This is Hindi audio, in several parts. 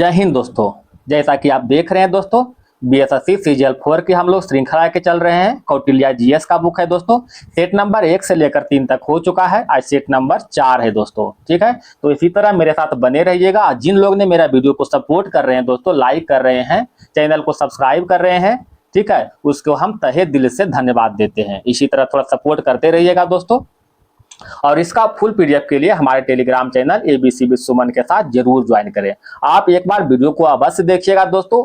जय हिंद दोस्तों। जैसा कि आप देख रहे हैं दोस्तों, बीएसएससी सीजीएल 4 की हम लोग श्रृंखला के चल रहे हैं। कौटिल्य जीएस का बुक है दोस्तों। सेट नंबर 1 से लेकर 3 तक हो चुका है। आज सेट नंबर 4 है दोस्तों। ठीक है, तो इसी तरह मेरे साथ बने रहिएगा। जिन लोग ने मेरा वीडियो को सपोर्ट कर रहे हैं दोस्तों, लाइक कर रहे हैं, चैनल को सब्सक्राइब कर रहे हैं, ठीक है, उसको हम तहे दिल से धन्यवाद देते हैं। इसी तरह थोड़ा सपोर्ट करते रहिएगा दोस्तों। और इसका फुल पीडीएफ के लिए हमारे टेलीग्राम चैनल एबीसी विद सुमन के साथ जरूर ज्वाइन करें। आप एक बार वीडियो को अवश्य देखिएगा दोस्तों।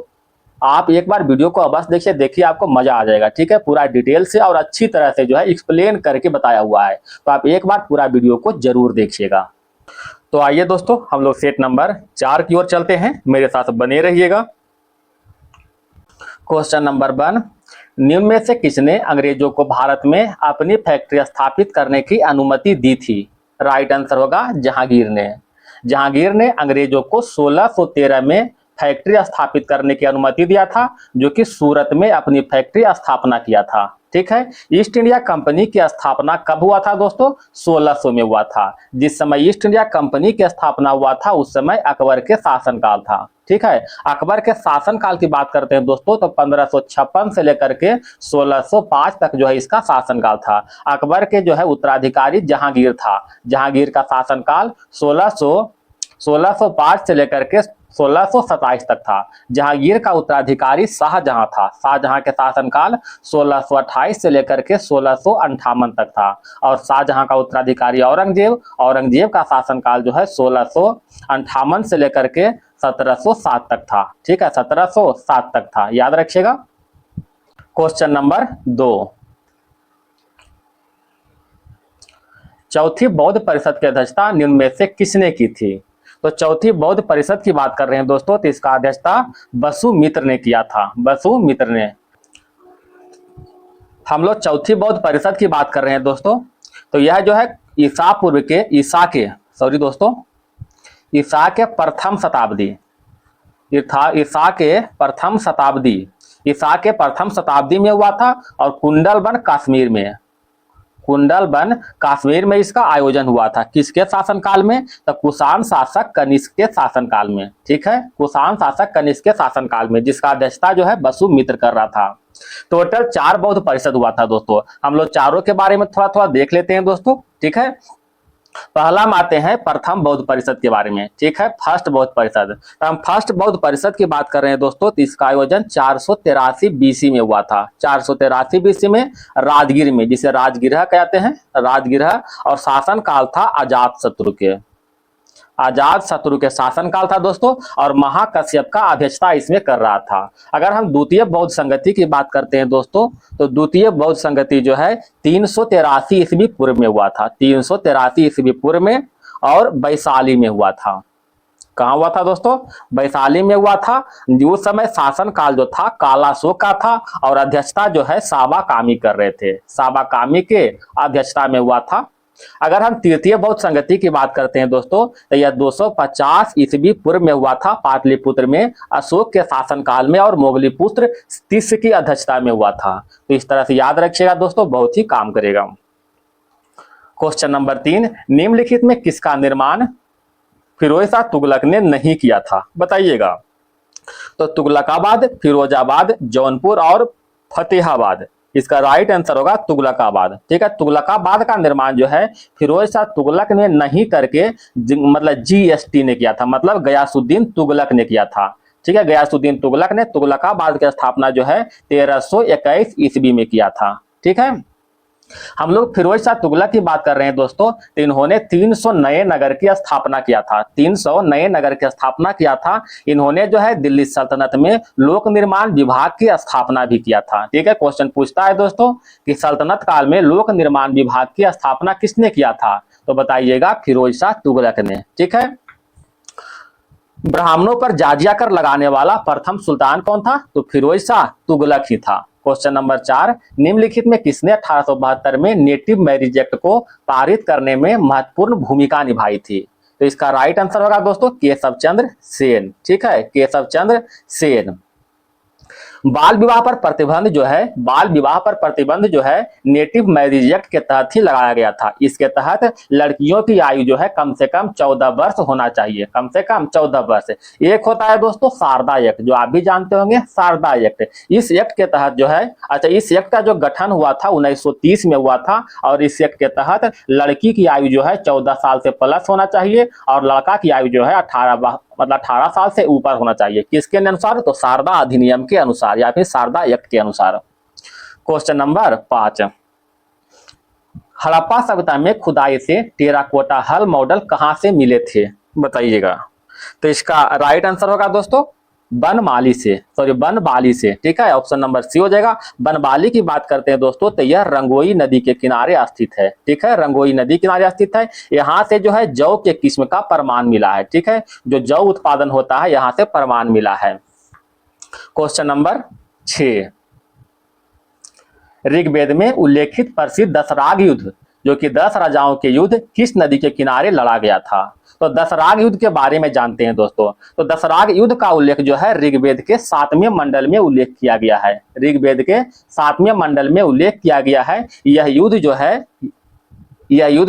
आप एक बार वीडियो को अवश्य देखिए, आपको मजा आ जाएगा। ठीक है, पूरा डिटेल से और अच्छी तरह से जो है एक्सप्लेन करके बताया हुआ है, तो आप एक बार पूरा वीडियो को जरूर देखिएगा। तो आइए दोस्तों, हम लोग सेट नंबर 4 की ओर चलते हैं। मेरे साथ बने रहिएगा। क्वेश्चन नंबर 1, निम्न में से किसने अंग्रेजों को भारत में अपनी फैक्ट्री स्थापित करने की अनुमति दी थी? राइट आंसर होगा जहांगीर ने। जहांगीर ने अंग्रेजों को 1613 में फैक्ट्री स्थापित करने की अनुमति दिया था, जो कि सूरत में अपनी फैक्ट्री स्थापना किया था। ठीक है, ईस्ट इंडिया कंपनी की स्थापना कब हुआ था दोस्तों? 1600 में हुआ था। जिस समय ईस्ट इंडिया कंपनी की स्थापना हुआ था उस समय अकबर के शासनकाल था। ठीक है, अकबर के शासनकाल की बात करते हैं दोस्तों, तो 1556 से लेकर के 1605 तक जो है इसका शासनकाल था। अकबर के जो है उत्तराधिकारी जहांगीर था। जहांगीर का शासनकाल 1605 से लेकर के 1627 तक था। जहांगीर का उत्तराधिकारी शाहजहां था। शाहजहां के शासनकाल 1628 से लेकर के 1658 तक था। और शाहजहां का उत्तराधिकारी औरंगजेब, औरंगजेब का शासनकाल जो है 1658 से लेकर के 1707 तक था। ठीक है, 1707 तक था, याद रखिएगा। क्वेश्चन नंबर 2, चौथी बौद्ध परिषद की अध्यक्षता निम्न में से किसने की थी? तो चौथी बौद्ध परिषद की बात कर रहे हैं दोस्तों, तो इसका अध्यक्षता बसुमित्र ने किया था। बसुमित्र ने। हम लोग चौथी बौद्ध परिषद की बात कर रहे हैं दोस्तों, तो यह जो है ईसा के प्रथम शताब्दी में हुआ था। और कुंडलबन कश्मीर में इसका आयोजन हुआ था। किसके शासनकाल में? तो कुषाण शासक कनिष्क के शासनकाल में। ठीक है, कुषाण शासक कनिष्क के शासनकाल में, जिसका अध्यक्षता जो है बसुमित्र कर रहा था। टोटल 4 बौद्ध परिषद हुआ था दोस्तों। हम लोग चारों के बारे में थोड़ा थोड़ा देख लेते हैं दोस्तों। ठीक है, पहला हम आते हैं प्रथम बौद्ध परिषद के बारे में। ठीक है, फर्स्ट बौद्ध परिषद। तो हम फर्स्ट बौद्ध परिषद की बात कर रहे हैं दोस्तों, तो इसका आयोजन 483 बीसी में हुआ था। 483 बीसी में राजगीर में, जिसे राजगृह कहते हैं, राजगृह। और शासन काल था अजात शत्रु के शासनकाल था दोस्तों। और महाकश्यप का अध्यक्षता इसमें कर रहा था। अगर हम द्वितीय बौद्ध संगति की बात करते हैं दोस्तों, तो द्वितीय बौद्ध संगति जो है 383 ईस्वी पूर्व में हुआ था। 383 ईस्वी पूर्व में, और वैशाली में हुआ था। कहाँ हुआ था दोस्तों? वैशाली में हुआ था। उस समय शासन काल जो था कालाशोक का था, और अध्यक्षता जो है साबा कामी कर रहे थे। साबा कामी के अध्यक्षता में हुआ था। अगर हम तृतीय बौद्ध संगति की बात करते हैं दोस्तों, तो यह 250 ईस्वी पूर्व में हुआ था, पाटलिपुत्र में अशोक के शासनकाल में, और मोगलीपुत्र तिस्य की अध्यक्षता में हुआ था। तो इस तरह से याद रखिएगा दोस्तों, बहुत ही काम करेगा। क्वेश्चन नंबर 3, निम्नलिखित में किसका निर्माण फिरोज शाह तुगलक ने नहीं किया था? बताइएगा। तो तुगलकाबाद, फिरोजाबाद, जौनपुर और फतेहाबाद। इसका राइट आंसर होगा तुगलकाबाद। ठीक है, तुगलकाबाद का निर्माण जो है फिरोज शाह तुगलक ने नहीं करके मतलब जीएसटी ने किया था, मतलब गयासुद्दीन तुगलक ने किया था। ठीक है, गयासुद्दीन तुगलक ने तुगलकाबाद की स्थापना जो है 1321 ईस्वी में किया था। ठीक है, हम लोग फिरोज शाह तुगलक की बात कर रहे हैं दोस्तों, तो इन्होंने 300 नए नगर की स्थापना किया था। 300 नए नगर की स्थापना किया था। इन्होंने जो है दिल्ली सल्तनत में लोक निर्माण विभाग की स्थापना भी किया था। ठीक है, क्वेश्चन पूछता है दोस्तों कि सल्तनत काल में लोक निर्माण विभाग की स्थापना किसने किया था? तो बताइएगा फिरोज शाह तुगलक ने। ठीक है, ब्राह्मणों पर जाजिया कर लगाने वाला प्रथम सुल्तान कौन था? तो फिरोज शाह तुगलक ही था। क्वेश्चन नंबर 4, निम्नलिखित में किसने 1872 में नेटिव मैरिज एक्ट को पारित करने में महत्वपूर्ण भूमिका निभाई थी? तो इसका राइट आंसर होगा दोस्तों केशव चंद्र सेन। ठीक है, केशव चंद्र सेन। बाल विवाह पर प्रतिबंध जो है, बाल विवाह पर प्रतिबंध जो है नेटिव मैरिज एक्ट के तहत ही लगाया गया था। इसके तहत लड़कियों की आयु जो है कम से कम 14 वर्ष होना चाहिए, कम से कम 14 वर्ष। एक होता है दोस्तों शारदा एक्ट, जो आप भी जानते होंगे, शारदा एक्ट। इस एक्ट के तहत जो है, अच्छा, इस एक्ट का जो गठन हुआ था 1930 में हुआ था, और इस एक्ट के तहत लड़की की आयु जो है 14 साल से प्लस होना चाहिए और लड़का की आयु जो है 18 साल से ऊपर होना चाहिए। किसके अनुसार? तो शारदा अधिनियम के अनुसार या फिर शारदा एक्ट के अनुसार। क्वेश्चन नंबर 5, हड़प्पा सभ्यता में खुदाई से टेराकोटा हल मॉडल कहां से मिले थे? बताइएगा। तो इसका राइट आंसर होगा दोस्तों बनमाली से, सॉरी बनबाली से। ठीक है, ऑप्शन नंबर सी हो जाएगा। बनबाली की बात करते हैं दोस्तों, तो यह रंगोई नदी के किनारे स्थित है। ठीक है, रंगोई नदी किनारे स्थित है। यहाँ से जो है जौ के किस्म का प्रमाण मिला है। ठीक है, जो जौ उत्पादन होता है यहाँ से प्रमाण मिला है। क्वेश्चन नंबर 6, ऋग्वेद में उल्लेखित प्रसिद्ध दशराग युद्ध, जो कि 10 राजाओं के युद्ध, किस नदी के किनारे लड़ा गया था? तो दशराग युद्ध के बारे में जानते हैं दोस्तों। तो दशराग युद्ध का उल्लेख जो है ऋग्वेद के 7वें मंडल में उल्लेख किया गया है। ऋग्वेद के 7वें मंडल में उल्लेख किया गया है। यह युद्ध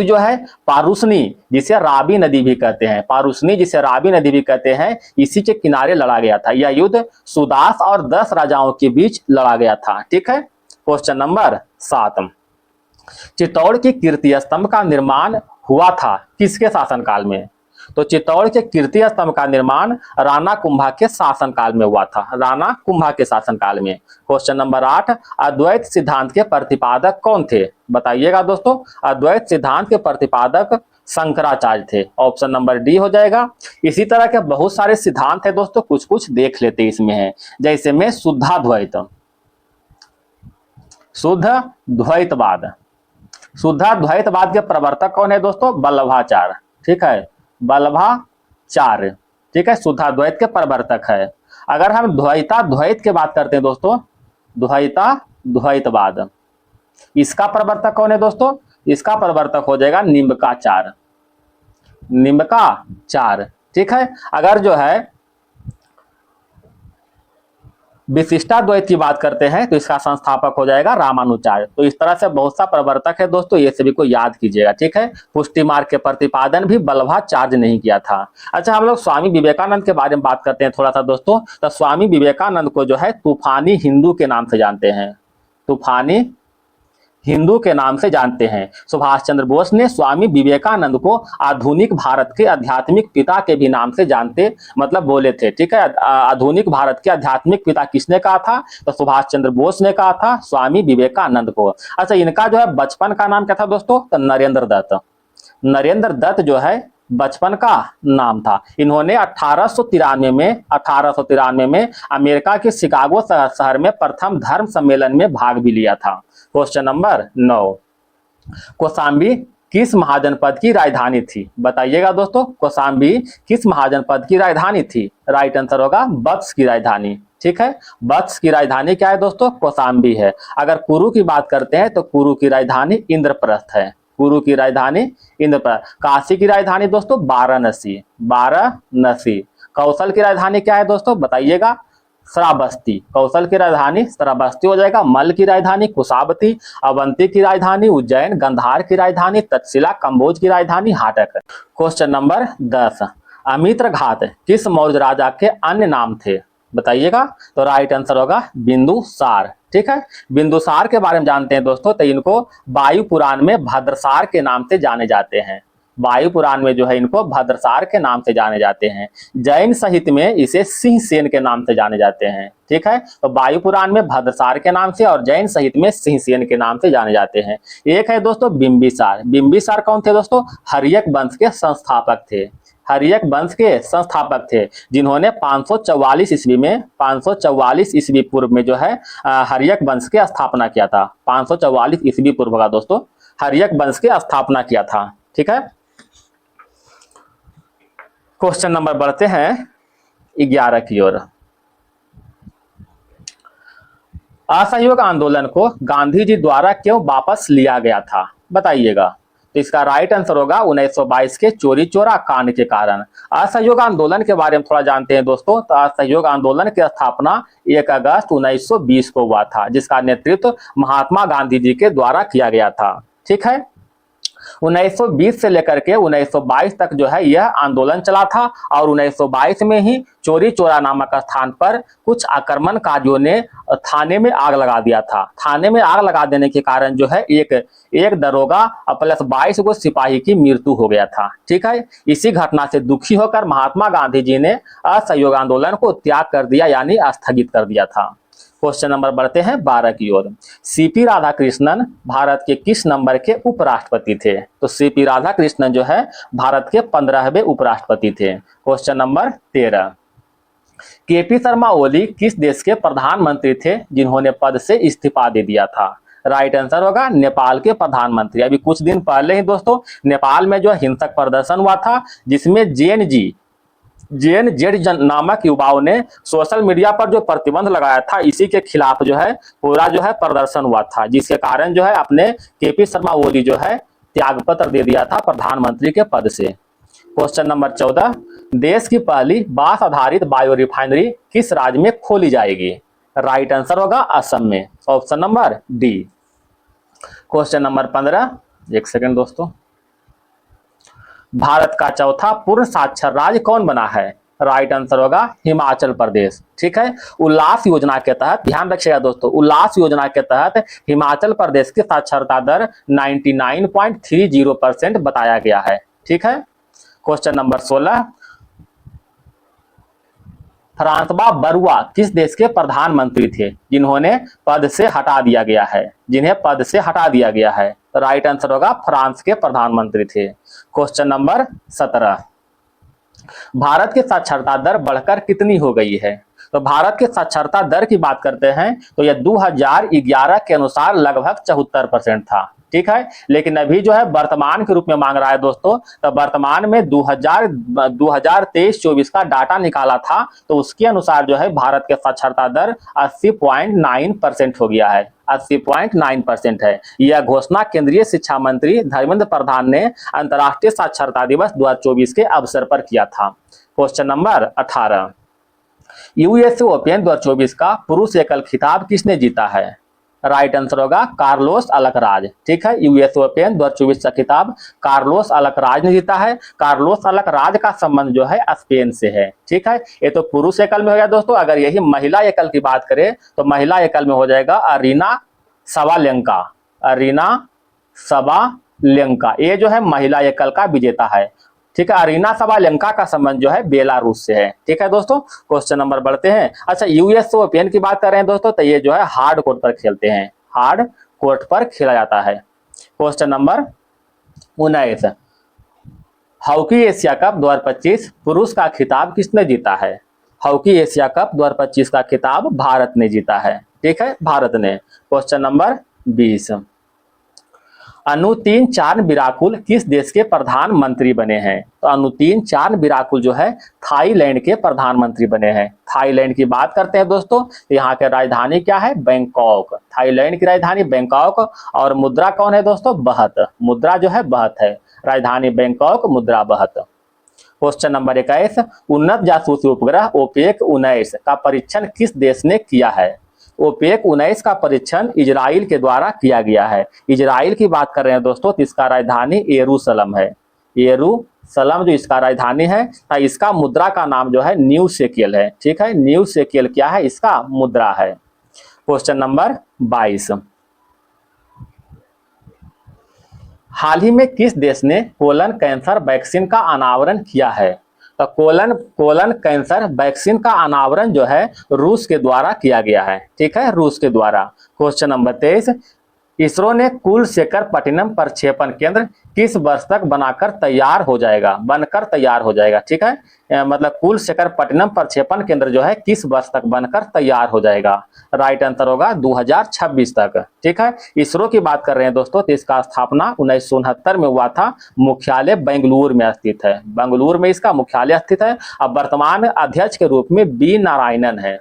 जो है पारुसनी, जिसे रावी नदी भी कहते हैं, पारुसनी जिसे रावी नदी भी कहते हैं, इसी के किनारे लड़ा गया था। यह युद्ध सुदास और 10 राजाओं के बीच लड़ा गया था। ठीक है, क्वेश्चन नंबर 7, चित्तौड़ की कीर्ति स्तंभ का निर्माण हुआ था किसके शासनकाल में? तो चित्तौड़ के कीर्ति स्तंभ का निर्माण राणा कुंभा के शासनकाल में हुआ था, राणा कुंभा के शासनकाल में। क्वेश्चन नंबर 8, अद्वैत सिद्धांत के प्रतिपादक कौन थे? बताइएगा दोस्तों। अद्वैत सिद्धांत के प्रतिपादक शंकराचार्य थे। ऑप्शन नंबर डी हो जाएगा। इसी तरह के बहुत सारे सिद्धांत है दोस्तों, कुछ कुछ देख लेते इसमें है। जैसे में शुद्धाद्वैत, शुद्धाद्वैतवाद, शुद्धाद्वैतवाद के प्रवर्तक कौन है दोस्तों? वल्लभाचार्य। ठीक है, वल्लभाचार्य। ठीक है, शुद्धाद्वैत के प्रवर्तक है। अगर हम द्वैताद्वैत की बात करते हैं दोस्तों, द्वैताद्वैतवाद, इसका प्रवर्तक कौन है दोस्तों? इसका प्रवर्तक हो जाएगा निम्बकाचार्य, निम्बकाचार्य। ठीक है, अगर जो है विशिष्टाद्वैत की बात करते हैं तो इसका संस्थापक हो जाएगा रामानुचार्य। तो इस तरह से बहुत सा प्रवर्तक है दोस्तों, ये सभी को याद कीजिएगा। ठीक है, पुष्टि मार्ग के प्रतिपादन भी वल्लभाचार्य नहीं किया था। अच्छा, हम लोग स्वामी विवेकानंद के बारे में बात करते हैं थोड़ा सा दोस्तों। तो स्वामी विवेकानंद को जो है तूफानी हिंदू के नाम से जानते हैं, तूफानी हिंदू के नाम से जानते हैं। सुभाष चंद्र बोस ने स्वामी विवेकानंद को आधुनिक भारत के आध्यात्मिक पिता के भी नाम से जानते, मतलब बोले थे। ठीक है, आधुनिक भारत के आध्यात्मिक पिता किसने कहा था? तो सुभाष चंद्र बोस ने कहा था स्वामी विवेकानंद को। अच्छा, इनका जो है बचपन का नाम क्या था दोस्तों? तो नरेंद्र दत्त। नरेंद्र दत्त जो है बचपन का नाम था। इन्होंने 1893 में अमेरिका के शिकागो शहर में प्रथम धर्म सम्मेलन में भाग भी लिया था। क्वेश्चन नंबर 9, कौशाम्बी किस महाजनपद की राजधानी थी? बताइएगा दोस्तों, कौशाम्बी किस महाजनपद की राजधानी थी? राइट आंसर होगा बक्स की राजधानी। ठीक है, बक्स की राजधानी क्या है दोस्तों? कौशाम्बी है। अगर कुरु की बात करते हैं तो कुरु की राजधानी इंद्रप्रस्थ है, कुरु की राजधानी इंद्रप्रस्थ। काशी की राजधानी दोस्तों वाराणसी, वाराणसी। कौशल की राजधानी क्या है दोस्तों? बताइएगा। श्रावस्ती। कौशल की राजधानी श्रावस्ती हो जाएगा। मल की राजधानी कुशावती। अवंती की राजधानी उज्जैन। गंधार की राजधानी तक्षशिला। कंबोज की राजधानी हाटक। क्वेश्चन नंबर 10, अमित्र घात किस मौर्य राजा के अन्य नाम थे? बताइएगा। तो राइट आंसर होगा बिंदुसार। ठीक है, बिंदुसार के बारे में जानते हैं दोस्तों। तो इनको वायु पुराण में भद्रसार के नाम से जाने जाते हैं, वायु पुराण में जो है इनको भद्रसार के नाम से जाने जाते हैं। जैन साहित्य में इसे सिंहसेन के नाम से जाने जाते हैं। ठीक है, तो वायु पुराण में भद्रसार के नाम से और जैन साहित्य में सिंहसेन के नाम से जाने जाते हैं। एक है दोस्तों बिंबिसार। बिंबिसार कौन थे दोस्तों? हर्यक वंश के संस्थापक थे, हर्यक वंश के संस्थापक थे, जिन्होंने 544 ईस्वी में, 544 ईस्वी पूर्व में जो है हर्यक वंश के स्थापना किया था। 544 ईस्वी पूर्व का दोस्तों हर्यक वंश के स्थापना किया था। ठीक है, क्वेश्चन नंबर बढ़ते हैं 11 की ओर। असहयोग आंदोलन को गांधी जी द्वारा क्यों वापस लिया गया था? बताइएगा। तो इसका राइट आंसर होगा 1922 के चोरी चोरा कांड के कारण। असहयोग आंदोलन के बारे में थोड़ा जानते हैं दोस्तों। तो असहयोग आंदोलन की स्थापना 1 अगस्त 1920 को हुआ था, जिसका नेतृत्व महात्मा गांधी जी के द्वारा किया गया था। ठीक है, 1920 से लेकर के 1922 तक जो है यह आंदोलन चला था और 1922 में ही चोरी चोरा नामक स्थान पर कुछ आक्रमणकारियों ने थाने में आग लगा दिया था। थाने में आग लगा देने के कारण जो है एक दरोगा प्लस 22 को सिपाही की मृत्यु हो गया था। ठीक है, इसी घटना से दुखी होकर महात्मा गांधी जी ने असहयोग आंदोलन को त्याग कर दिया, यानी स्थगित कर दिया था। क्वेश्चन नंबर बढ़ते हैं 12 की ओर। सीपी राधाकृष्णन भारत के किस नंबर के उपराष्ट्रपति थे? तो सीपी राधाकृष्णन जो है भारत के 15वें उपराष्ट्रपति थे। Question number 13। KP Sharma Oli किस देश के प्रधानमंत्री थे जिन्होंने पद से इस्तीफा दे दिया था? राइट आंसर होगा नेपाल के प्रधानमंत्री। अभी कुछ दिन पहले ही दोस्तों नेपाल में जो हिंसक प्रदर्शन हुआ था, जिसमें जेएनजेड नामक युवाओं ने सोशल मीडिया पर जो प्रतिबंध लगाया था, इसी के खिलाफ जो है पूरा जो है प्रदर्शन हुआ था, जिसके कारण जो है अपने केपी शर्मा ओली जो है त्यागपत्र दे दिया था प्रधानमंत्री के पद से। Question number 14। देश की पहली बांस आधारित बायो रिफाइनरी किस राज्य में खोली जाएगी? राइट आंसर होगा असम में, option number D. Question number 15। एक सेकंड दोस्तों। भारत का चौथा पूर्ण साक्षर राज्य कौन बना है? राइट आंसर होगा हिमाचल प्रदेश। ठीक है, उल्लास योजना के तहत, ध्यान रखिएगा दोस्तों, उल्लास योजना के तहत हिमाचल प्रदेश की साक्षरता दर 99.30% बताया गया है। ठीक है, क्वेश्चन नंबर 16। फ्रांसवा बरुआ किस देश के प्रधानमंत्री थे जिन्हें पद से हटा दिया गया है? राइट आंसर होगा फ्रांस के प्रधानमंत्री थे। Question number 17। भारत की साक्षरता दर बढ़कर कितनी हो गई है? तो भारत की साक्षरता दर की बात करते हैं तो यह 2011 के अनुसार लगभग 74% था। ठीक है, लेकिन अभी जो है वर्तमान के रूप में मांग रहा है दोस्तों। तो वर्तमान में 2023-24 का डाटा निकाला था, तो उसके अनुसार जो है भारत के साक्षरता दर 80.9% हो गया है। 80.9% है। यह घोषणा केंद्रीय शिक्षा मंत्री धर्मेंद्र प्रधान ने अंतर्राष्ट्रीय साक्षरता दिवस 2024 के अवसर पर किया था। Question number 18। यूएस ओपन 2024 का पुरुष एकल खिताब किसने जीता है? राइट आंसर होगा कार्लोस अल्कराज। ठीक है, यूएस ओपन 2024 का खिताब कार्लोस अल्कराज ने जीता है। कार्लोस अल्कराज का संबंध जो है स्पेन से है। ठीक है, ये तो पुरुष एकल में हो गया दोस्तों। अगर यही महिला एकल की बात करें तो महिला एकल में हो जाएगा अरीना सबालेंका। ये जो है महिला एकल का विजेता है। ठीक है, अरीना सबालेंका का संबंध जो है बेलारूस से है। ठीक है दोस्तों, क्वेश्चन नंबर बढ़ते हैं। अच्छा, यूएस ओपन की बात कर रहे हैं दोस्तों, तो ये जो है हार्ड कोर्ट पर खेलते हैं, हार्ड कोर्ट पर खेला जाता है। Question number 19। Hockey Asia cup 2025 पुरुष का खिताब किसने जीता है? हॉकी एशिया कप 2025 का खिताब भारत ने जीता है। ठीक है, भारत ने। Question number 20। अनुतीन चांद बिराकुल किस देश के प्रधानमंत्री बने हैं? तो अनुतीन चांद बिराकुल जो है थाईलैंड के प्रधानमंत्री बने हैं। थाईलैंड की बात करते हैं दोस्तों, यहाँ की राजधानी क्या है? बैंकॉक। थाईलैंड की राजधानी बैंकॉक। और मुद्रा कौन है दोस्तों? बहत। मुद्रा जो है बहत है। राजधानी बैंकॉक, मुद्रा बहत। Question number 21। उन्नत जासूसी उपग्रह ओपेक 19 का परीक्षण किस देश ने किया है? ओपेक 19 का परीक्षण इजराइल के द्वारा किया गया है। इजराइल की बात कर रहे हैं दोस्तों, तो इसका राजधानी यरूशलम है। यरूशलम जो इसका राजधानी है, इसका मुद्रा का नाम जो है न्यू शेकेल है। ठीक है, न्यू शेकेल क्या है? इसका मुद्रा है। Question number 22। हाल ही में किस देश ने कोलन कैंसर वैक्सीन का अनावरण किया है? तो कोलन कैंसर वैक्सीन का अनावरण जो है रूस के द्वारा किया गया है। ठीक है, रूस के द्वारा। Question number 23। इसरो ने कुलशेखरपट्टनम प्रक्षेपण केंद्र किस वर्ष तक बनकर तैयार हो जाएगा? ठीक है, मतलब कुलशेखरपट्टनम प्रक्षेपण केंद्र जो है किस वर्ष तक बनकर तैयार हो जाएगा? राइट आंसर होगा 2026 तक। ठीक है, इसरो की बात कर रहे हैं दोस्तों, तो इसका स्थापना 1969 में हुआ था। मुख्यालय बेंगलुरु में स्थित है। बेंगलुरु में इसका मुख्यालय स्थित है। अब वर्तमान अध्यक्ष के रूप में बी नारायणन है।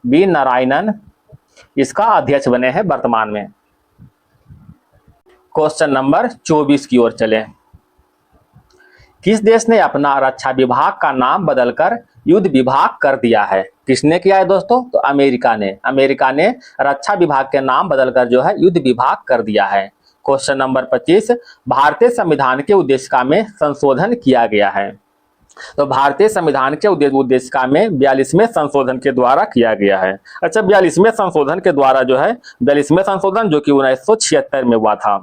बी नारायणन इसका अध्यक्ष बने हैं वर्तमान में। क्वेश्चन नंबर 24 की ओर चले। किस देश ने अपना रक्षा विभाग का नाम बदलकर युद्ध विभाग कर दिया है? किसने किया है दोस्तों? तो अमेरिका ने रक्षा विभाग के नाम बदलकर जो है युद्ध विभाग कर दिया है। क्वेश्चन नंबर 25, भारतीय संविधान के उद्देशिका में संशोधन किया गया है। तो भारतीय संविधान के उद्देशिका में 42वें संशोधन के द्वारा किया गया है। अच्छा, 42वें संशोधन के द्वारा जो है 42वें संशोधन जो कि 1976 में हुआ था,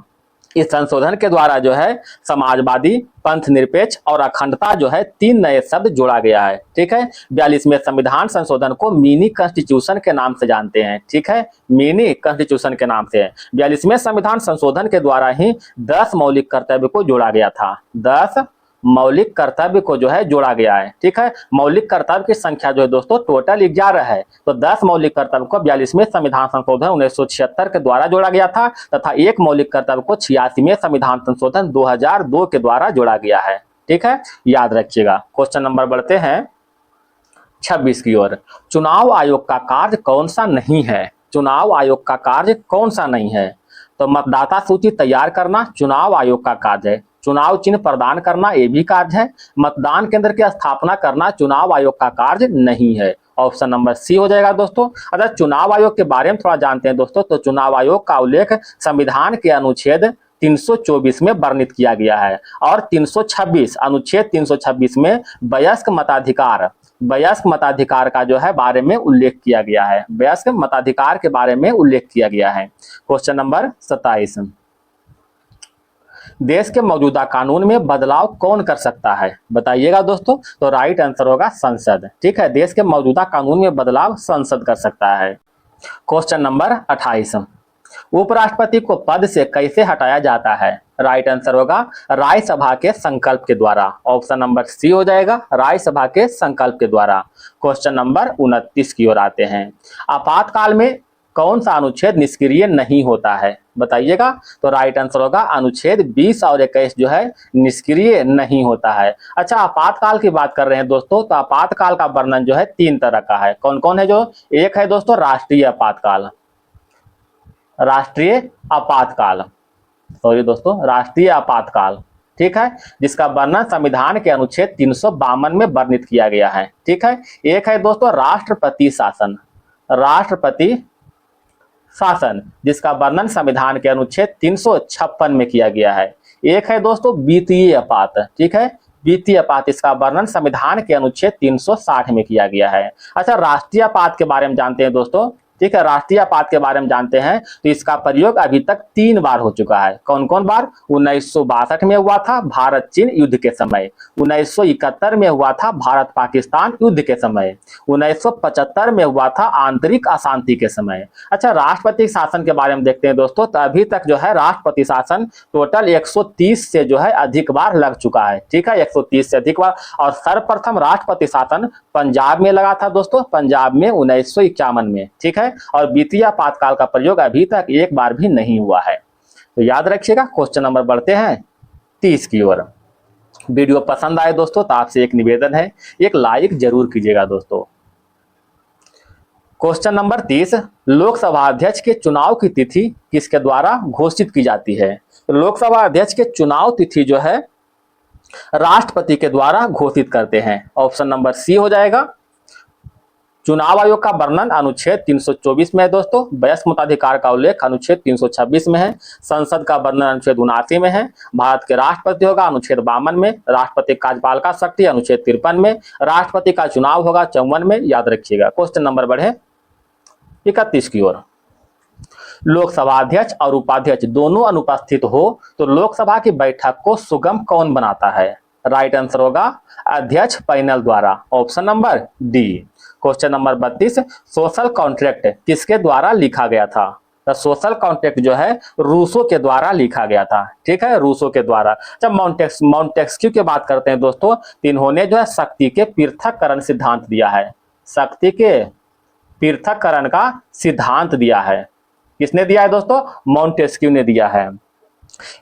इस संशोधन के द्वारा जो है समाजवादी, पंथ निरपेक्ष और अखंडता जो है 3 नए शब्द जोड़ा गया है। ठीक है, 42वें संविधान संशोधन को मिनी कॉन्स्टिट्यूशन के नाम से जानते हैं। ठीक है, मिनी कॉन्स्टिट्यूशन के नाम से 42वें संविधान संशोधन के द्वारा ही 10 मौलिक कर्तव्य को जोड़ा गया था। 10 मौलिक कर्तव्य को जो है जोड़ा गया है। ठीक है, मौलिक कर्तव्य की संख्या जो है दोस्तों टोटल 11 है। तो 10 मौलिक कर्तव्य को 42वें संविधान संशोधन 1976 के द्वारा जोड़ा गया था तथा एक मौलिक कर्तव्य को 86वें संविधान संशोधन 2002 के द्वारा जोड़ा गया है। ठीक है, याद रखिएगा। क्वेश्चन नंबर बढ़ते हैं 26 की ओर। चुनाव आयोग का कार्य कौन सा नहीं है? चुनाव आयोग का कार्य कौन सा नहीं है? तो मतदाता सूची तैयार करना चुनाव आयोग का कार्य है। चुनाव चिन्ह प्रदान करना ये भी कार्य है। मतदान केंद्र की स्थापना करना चुनाव आयोग का कार्य नहीं है। ऑप्शन नंबर सी हो जाएगा दोस्तों। अगर चुनाव आयोग के बारे में थोड़ा जानते हैं दोस्तों, तो चुनाव आयोग का उल्लेख संविधान के अनुच्छेद 324 में वर्णित किया गया है और 326 अनुच्छेद 326 में वयस्क मताधिकार का जो है बारे में उल्लेख किया गया है। वयस्क मताधिकार के बारे में उल्लेख किया गया है। क्वेश्चन नंबर 27, देश के मौजूदा कानून में बदलाव कौन कर सकता है? बताइएगा दोस्तों। तो राइट आंसर होगा संसद। ठीक है, देश के मौजूदा कानून में बदलाव संसद कर सकता है। क्वेश्चन नंबर 28, उपराष्ट्रपति को पद से कैसे हटाया जाता है? राइट आंसर होगा राज्यसभा के संकल्प के द्वारा। ऑप्शन नंबर सी हो जाएगा, राज्यसभा के संकल्प के द्वारा। क्वेश्चन नंबर 29 की ओर आते हैं। आपातकाल में कौन सा अनुच्छेद निष्क्रिय नहीं होता है? बताइएगा। तो राइट आंसर होगा अनुच्छेद 20 और 21 जो है निष्क्रिय नहीं होता है। अच्छा, आपातकाल की बात कर रहे हैं दोस्तों, तो आपातकाल का वर्णन जो है 3 तरह का है। कौन कौन है? जो एक है दोस्तों राष्ट्रीय आपातकाल, राष्ट्रीय आपातकाल, ठीक है, जिसका वर्णन संविधान के अनुच्छेद 352 में वर्णित किया गया है। ठीक है, एक है दोस्तों राष्ट्रपति शासन, जिसका वर्णन संविधान के अनुच्छेद 356 में किया गया है। एक है दोस्तों वित्तीय आपात। ठीक है, वित्तीय आपात, इसका वर्णन संविधान के अनुच्छेद 360 में किया गया है। अच्छा, राष्ट्रीय आपात के बारे में जानते हैं दोस्तों। ठीक है, राष्ट्रीय आपात के बारे में जानते हैं तो इसका प्रयोग अभी तक 3 बार हो चुका है। कौन कौन बार? 1962 में हुआ था भारत चीन युद्ध के समय, 1971 में हुआ था भारत पाकिस्तान युद्ध के समय, 1975 में हुआ था आंतरिक अशांति के समय। अच्छा, राष्ट्रपति शासन के बारे में देखते हैं दोस्तों, तो अभी तक जो है राष्ट्रपति शासन टोटल 130 से जो है अधिक बार लग चुका है। ठीक है, 130 से अधिक बार। और सर्वप्रथम राष्ट्रपति शासन पंजाब में लगा था दोस्तों, पंजाब में 1951 में। ठीक है, और वित्तीय आपातकाल का प्रयोग अभी तक एक बार भी नहीं हुआ है। तो याद रखिएगा। क्वेश्चन नंबर बढ़ते हैं 30 की ओर। वीडियो पसंद आए दोस्तों तो आपसे एक निवेदन है, एक लाइक जरूर कीजिएगा दोस्तों। क्वेश्चन नंबर 30, लोकसभा अध्यक्ष के चुनाव की तिथि किसके द्वारा घोषित की जाती है? तो लोकसभा अध्यक्ष के चुनाव तिथि जो है राष्ट्रपति के द्वारा घोषित करते हैं। ऑप्शन नंबर सी हो जाएगा। चुनाव आयोग का वर्णन अनुच्छेद 324 में है दोस्तों, वयस्क मताधिकार का उल्लेख अनुच्छेद 326 में है, संसद का वर्णन अनुच्छेद 79 में है, भारत के राष्ट्रपति होगा अनुच्छेद 52 में, राष्ट्रपति कार्यपाल का शक्ति अनुच्छेद 53 में, राष्ट्रपति का चुनाव होगा 54 में। याद रखिएगा। क्वेश्चन नंबर बढ़े 31 की ओर। लोकसभा अध्यक्ष और उपाध्यक्ष दोनों अनुपस्थित हो तो लोकसभा की बैठक को सुगम कौन बनाता है? राइट आंसर होगा अध्यक्ष पैनल द्वारा। Option number D. Question number 32, social contract किसके द्वारा लिखा गया था? तो सोशल कॉन्ट्रैक्ट जो है रूसो के द्वारा लिखा गया था। ठीक है, रूसो के द्वारा। जब मॉन्टेस्क्यू की बात करते हैं दोस्तों, इन्होंने जो है शक्ति के पृथक्करण सिद्धांत दिया है। शक्ति के पृथक्करण का सिद्धांत दिया है। किसने दिया है दोस्तों? मॉन्टेस्क्यू ने दिया है।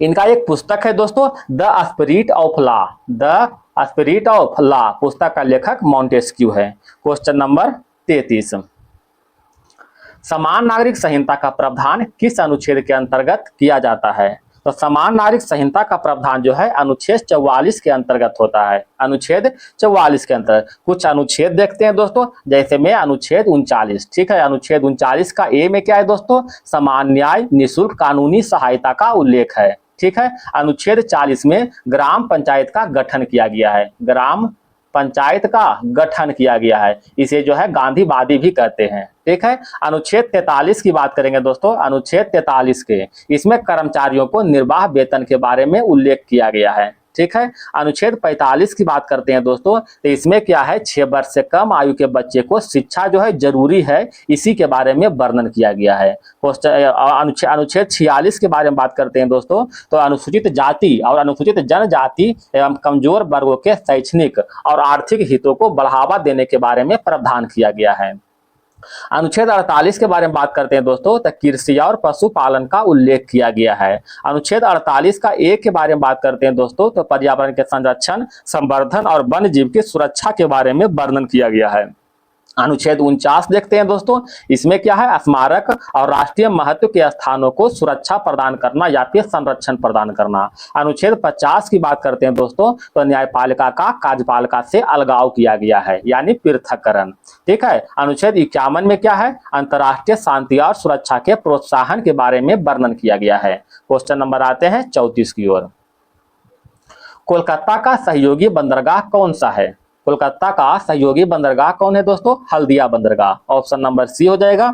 इनका एक पुस्तक है दोस्तों, the spirit of law. The spirit of law पुस्तक का लेखक मॉन्टेस्क्यू है। क्वेश्चन नंबर 33, समान नागरिक संहिता का प्रावधान किस अनुच्छेद के अंतर्गत किया जाता है? तो समान नागरिक संहिता का प्रावधान जो है अनुच्छेद 44 के अंतर्गत होता है। अनुच्छेद 44 के अंतर्गत कुछ अनुच्छेद देखते हैं दोस्तों, जैसे में अनुच्छेद 39, ठीक है। अनुच्छेद 39 का ए में क्या है दोस्तों, समान न्याय निःशुल्क कानूनी सहायता का उल्लेख है, ठीक है। अनुच्छेद 40 में ग्राम पंचायत का गठन किया गया है, ग्राम पंचायत का गठन किया गया है, इसे जो है गांधीवादी भी कहते हैं, ठीक है। अनुच्छेद 43 की बात करेंगे दोस्तों, अनुच्छेद 43 के, इसमें कर्मचारियों को निर्वाह वेतन के बारे में उल्लेख किया गया है, ठीक है। अनुच्छेद 45 की बात करते हैं दोस्तों, तो इसमें क्या है, 6 वर्ष से कम आयु के बच्चे को शिक्षा जो है जरूरी है, इसी के बारे में वर्णन किया गया है। अनुच्छेद 46 के बारे में बात करते हैं दोस्तों, तो अनुसूचित जाति और अनुसूचित जनजाति एवं कमजोर वर्गों के शैक्षणिक और आर्थिक हितों को बढ़ावा देने के बारे में प्रावधान किया गया है। अनुच्छेद 48 के बारे में बात करते हैं दोस्तों, तो कृषि और पशुपालन का उल्लेख किया गया है। अनुच्छेद 48 का एक के बारे में बात करते हैं दोस्तों, तो पर्यावरण के संरक्षण, संवर्धन और वन्य जीव की सुरक्षा के बारे में वर्णन किया गया है। अनुच्छेद 49 देखते हैं दोस्तों, इसमें क्या है, स्मारक और राष्ट्रीय महत्व के स्थानों को सुरक्षा प्रदान करना या फिर संरक्षण प्रदान करना। अनुच्छेद 50 की बात करते हैं दोस्तों, तो न्यायपालिका का कार्यपालिका से अलगाव किया गया है, यानी पृथक्करण, ठीक है। अनुच्छेद 51 में क्या है, अंतर्राष्ट्रीय शांति और सुरक्षा के प्रोत्साहन के बारे में वर्णन किया गया है। क्वेश्चन नंबर आते हैं 34 की ओर। कोलकाता का सहयोगी बंदरगाह कौन सा है? कोलकाता का सहयोगी बंदरगाह कौन है दोस्तों? हल्दिया बंदरगाह, ऑप्शन नंबर सी हो जाएगा।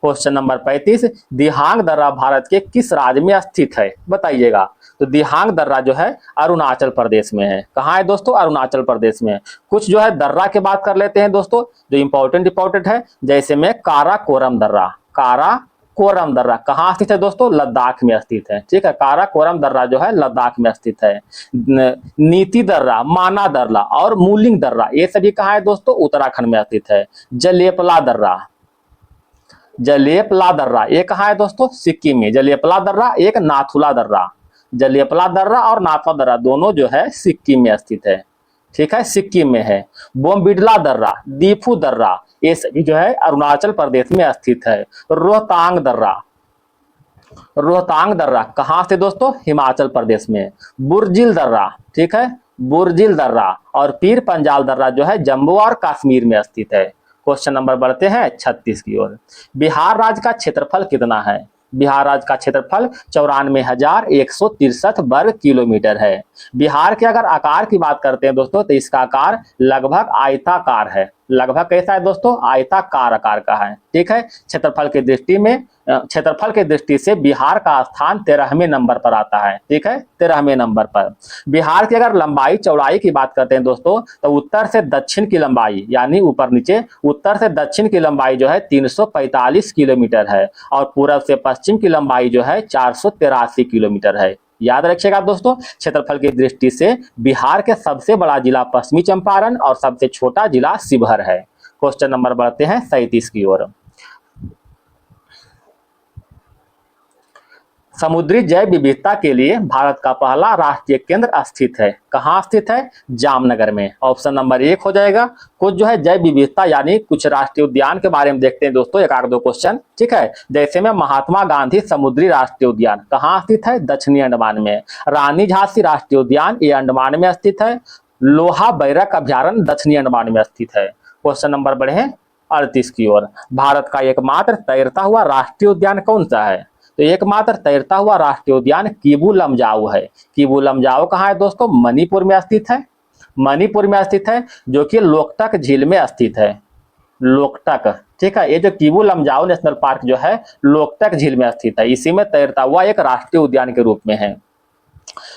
क्वेश्चन नंबर 35, दिहांग दर्रा भारत के किस राज्य में स्थित है, बताइएगा। तो दिहांग दर्रा जो है अरुणाचल प्रदेश में है। कहाँ है दोस्तों? अरुणाचल प्रदेश में। कुछ जो है दर्रा के बात कर लेते हैं दोस्तों, जो इंपॉर्टेंट है, जैसे में काराकोरम दर्रा, काराकोरम दर्रा कहाँ स्थित है दोस्तों? लद्दाख में स्थित है, ठीक है। काराकोरम दर्रा जो है लद्दाख में स्थित है। नीति दर्रा, माना दर्रा और मूलिंग दर्रा, ये सभी कहाँ है दोस्तों? उत्तराखंड में स्थित है। जलेपला दर्रा, जलेपला दर्रा ये कहाँ है दोस्तों? सिक्किम में। जलेपला दर्रा एक, नाथुला दर्रा, जलेपला दर्रा और नाथुला दर्रा दोनों जो है सिक्किम में स्थित है, ठीक है, सिक्किम में है। बोमबिडला दर्रा, दीफू दर्रा, ये सभी जो है अरुणाचल प्रदेश में स्थित है। रोहतांग दर्रा, रोहतांग दर्रा कहाँ से दोस्तों? हिमाचल प्रदेश में। बुर्जिल दर्रा, ठीक है, बुर्जिल दर्रा और पीर पंजाल दर्रा जो है जम्मू और कश्मीर में स्थित है। क्वेश्चन नंबर बढ़ते हैं 36 की ओर। बिहार राज्य का क्षेत्रफल कितना है? बिहार राज्य का क्षेत्रफल 94,163 वर्ग किलोमीटर है। बिहार के अगर आकार की बात करते हैं दोस्तों, तो इसका आकार लगभग आयताकार है। लगभग कैसा है दोस्तों? आयताकार आकार का है, ठीक है। क्षेत्रफल की दृष्टि में, क्षेत्रफल की दृष्टि से बिहार का स्थान 13वें नंबर पर आता है, ठीक है, 13वें नंबर पर। बिहार की अगर लंबाई चौड़ाई की बात करते हैं दोस्तों, तो उत्तर से दक्षिण की लंबाई, यानी ऊपर नीचे उत्तर से दक्षिण की लंबाई जो है 345 किलोमीटर है और पूरब से पश्चिम की लंबाई जो है 483 किलोमीटर है। याद रखिएगा दोस्तों, क्षेत्रफल की दृष्टि से बिहार के सबसे बड़ा जिला पश्चिमी चंपारण और सबसे छोटा जिला शिवहर है। क्वेश्चन नंबर बढ़ते हैं 37 की ओर। समुद्री जैव विविधता के लिए भारत का पहला राष्ट्रीय केंद्र स्थित है। कहाँ स्थित है? जामनगर में, ऑप्शन नंबर 1 हो जाएगा। कुछ जो है जैव विविधता यानी कुछ राष्ट्रीय उद्यान के बारे में देखते हैं दोस्तों, एक आध दो क्वेश्चन, ठीक है। जैसे में महात्मा गांधी समुद्री राष्ट्रीय उद्यान कहाँ स्थित है? दक्षिणी अंडमान में। रानी झांसी राष्ट्रीय उद्यान ये अंडमान में स्थित है। लोहा बैरक अभ्यारण्य दक्षिणी अंडमान में स्थित है। क्वेश्चन नंबर बढ़े 38 की ओर। भारत का एकमात्र तैरता हुआ राष्ट्रीय उद्यान कौन सा है? तो एकमात्र तैरता हुआ राष्ट्रीय उद्यान किबू लमजाओ है। किबू लमजाओ कहाँ है दोस्तों? मणिपुर में स्थित है, मणिपुर में स्थित है, जो कि लोकटक झील में स्थित है। लोकटक, ठीक है, ये जो किबू लमजाओ नेशनल पार्क जो है लोकटक झील में स्थित है, इसी में तैरता हुआ एक राष्ट्रीय उद्यान के रूप में है।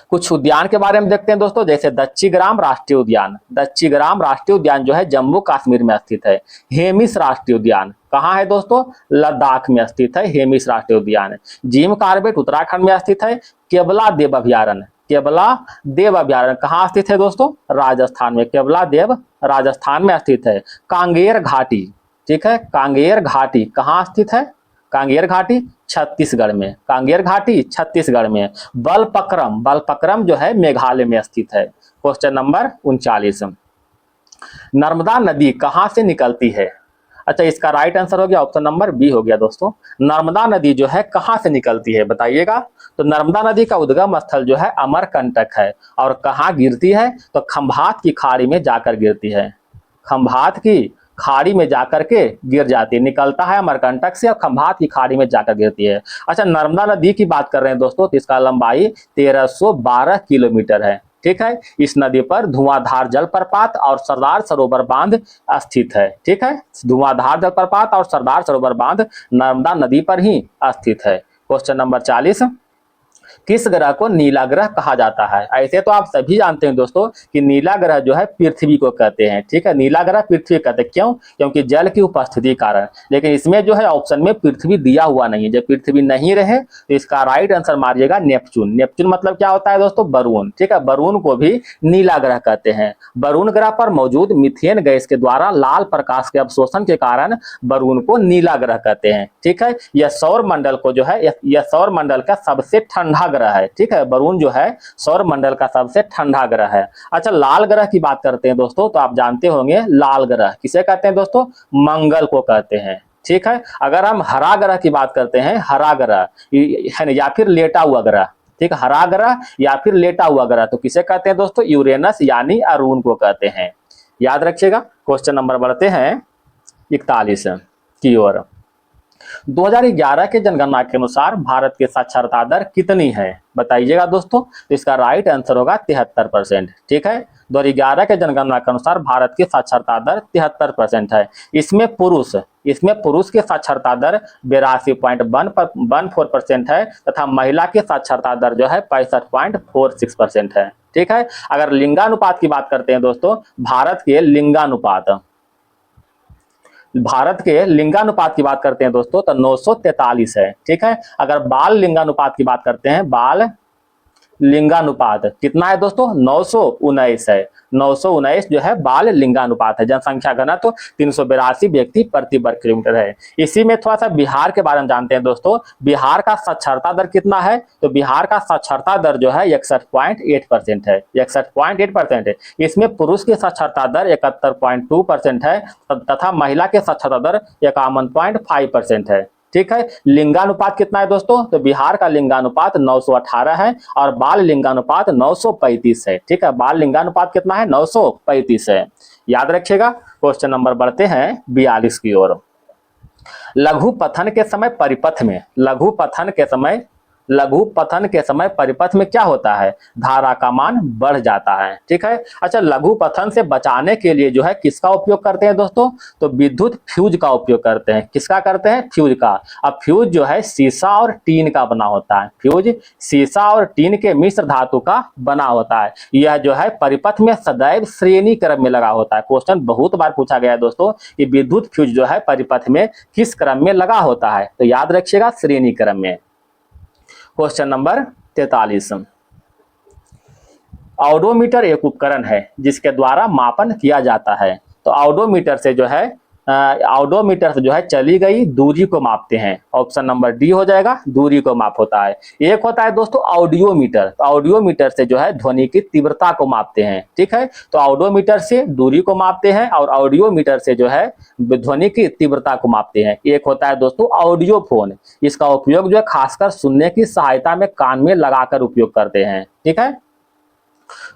कुछ उद्यान के बारे में देखते हैं दोस्तों, जैसे दच्चीग्राम राष्ट्रीय उद्यान। दच्चीग्राम राष्ट्रीय उद्यान जो है जम्मू कश्मीर में स्थित है। हेमिस राष्ट्रीय उद्यान कहाँ है दोस्तों? लद्दाख में स्थित है हेमिस राष्ट्रीय उद्यान। जिम कार्बेट उत्तराखंड में स्थित है। केवला देव अभ्यारण्य, केवला देव अभ्यारण्य कहाँ स्थित है दोस्तों? राजस्थान में। केवला देव राजस्थान में स्थित है। कांगेर घाटी, ठीक है, कांगेर घाटी कहाँ स्थित है? कांगेर घाटी छत्तीसगढ़ में। कांगेर घाटी छत्तीसगढ़ में। बलपक्रम, बलपक्रम जो है मेघालय में स्थित है। Question number 39। नर्मदा नदी कहाँ से निकलती है? अच्छा, इसका राइट आंसर हो गया ऑप्शन नंबर बी हो गया दोस्तों। नर्मदा नदी जो है कहाँ से निकलती है बताइएगा। तो नर्मदा नदी का उद्गम स्थल जो है अमरकंटक है, और कहाँ गिरती है तो खंभात की खाड़ी में जाकर गिरती है। खंभात की खाड़ी में जाकर के गिर जाती है, निकलता है अमरकंटक से और खंभात की खाड़ी में जाकर गिरती है। अच्छा, नर्मदा नदी की बात कर रहे हैं दोस्तों, तो इसका लंबाई 1312 किलोमीटर है। ठीक है, इस नदी पर धुआंधार जलप्रपात और सरदार सरोवर बांध स्थित है। ठीक है, धुआंधार जलप्रपात और सरदार सरोवर बांध नर्मदा नदी पर ही स्थित है। क्वेश्चन नंबर 40, किस ग्रह को नीला ग्रह कहा जाता है। ऐसे तो आप सभी जानते हैं दोस्तों कि नीला ग्रह जो है पृथ्वी को कहते हैं। ठीक है, नीला ग्रह पृथ्वी कहते हैं, क्यों? क्योंकि जल की उपस्थिति कारण। लेकिन इसमें जो है ऑप्शन में पृथ्वी दिया हुआ नहीं है। जब पृथ्वी नहीं रहे तो इसका राइट आंसर मारिएगा नेपच्यून। नेपच्यून मतलब क्या होता है दोस्तों? बरून। ठीक है, बरून को भी नीला ग्रह कहते हैं। बरून ग्रह पर मौजूद मीथेन गैस के द्वारा लाल प्रकाश के अवशोषण के कारण बरून को नीला ग्रह कहते हैं। ठीक है, यह सौर मंडल को जो है यह सौर मंडल का सबसे ठंडा ग्रह है। ठीक है, वरुण जो है सौर मंडल का सबसे ठंडा ग्रह है। अच्छा, लाल ग्रह की बात करते हैं दोस्तों, तो आप जानते होंगे लाल ग्रह किसे कहते हैं दोस्तों? मंगल को कहते हैं। ठीक है, अगर हम हरा ग्रह की बात करते हैं, हरा ग्रह है या फिर लेटा हुआ ग्रह, ठीक है, हरा ग्रह या फिर लेटा हुआ ग्रह, तो किसे कहते हैं दोस्तों? यूरेनस यानी अरुण को कहते हैं। याद रखिएगा। क्वेश्चन नंबर बढ़ते हैं 41 की ओर। 2011 के जनगणना के अनुसार भारत की साक्षरता दर कितनी है बताइएगा दोस्तों। तो इसका राइट आंसर होगा 73%। ठीक है, 2011 के जनगणना के अनुसार भारत की साक्षरता दर 73% है। इसमें पुरुष की साक्षरता दर 82.14% है तथा महिला की साक्षरता दर जो है 65.46% है। ठीक है, अगर लिंगानुपात की बात करते हैं दोस्तों, भारत के लिंगानुपात की बात करते हैं दोस्तों, तो 943 है। ठीक है, अगर बाल लिंगानुपात की बात करते हैं, बाल लिंगानुपात कितना है दोस्तों? 919 है। 919 जो है बाल लिंगानुपात है। जनसंख्या घनत्व 382 व्यक्ति प्रति वर्ग किलोमीटर है। इसी में थोड़ा सा बिहार के बारे में जानते हैं दोस्तों। बिहार का साक्षरता दर कितना है? तो बिहार का साक्षरता दर जो है 61.8% है। 61.8% है। इसमें पुरुष की साक्षरता दर 71.2% है तथा महिला की साक्षरता दर 51.5% है। ठीक है, लिंगानुपात कितना है दोस्तों? तो बिहार का लिंगानुपात 918 है और बाल लिंगानुपात 935 है। ठीक है, बाल लिंगानुपात कितना है? 935 है। याद रखिएगा। क्वेश्चन नंबर बढ़ते हैं 42 की ओर। लघु पथन के समय परिपथ में क्या होता है? धारा का मान बढ़ जाता है। ठीक है, अच्छा, लघु पथन से बचाने के लिए जो है किसका उपयोग करते हैं दोस्तों? तो विद्युत फ्यूज का उपयोग करते हैं। किसका करते हैं? फ्यूज का। अब फ्यूज जो है शीशा और टीन का बना होता है। फ्यूज शीशा और टीन के मिश्र धातु का बना होता है। यह जो है परिपथ में सदैव श्रेणी क्रम में लगा होता है। क्वेश्चन बहुत बार पूछा गया है दोस्तों कि विद्युत फ्यूज जो है परिपथ में किस क्रम में लगा होता है? तो याद रखिएगा, श्रेणी क्रम में। Question number 43। ऑडोमीटर एक उपकरण है जिसके द्वारा मापन किया जाता है। तो ऑडोमीटर से जो है चली गई दूरी को मापते हैं। ऑप्शन नंबर डी हो जाएगा, दूरी को माप होता है। एक होता है दोस्तों ऑडियोमीटर। तो ऑडियोमीटर से जो है ध्वनि की तीव्रता को मापते हैं। ठीक है, तो ऑडियोमीटर से दूरी को मापते हैं और ऑडियोमीटर से जो है ध्वनि की तीव्रता को मापते हैं। एक होता है दोस्तों ऑडियोफोन। इसका उपयोग जो है खासकर सुनने की सहायता में कान में लगाकर उपयोग करते हैं। ठीक है,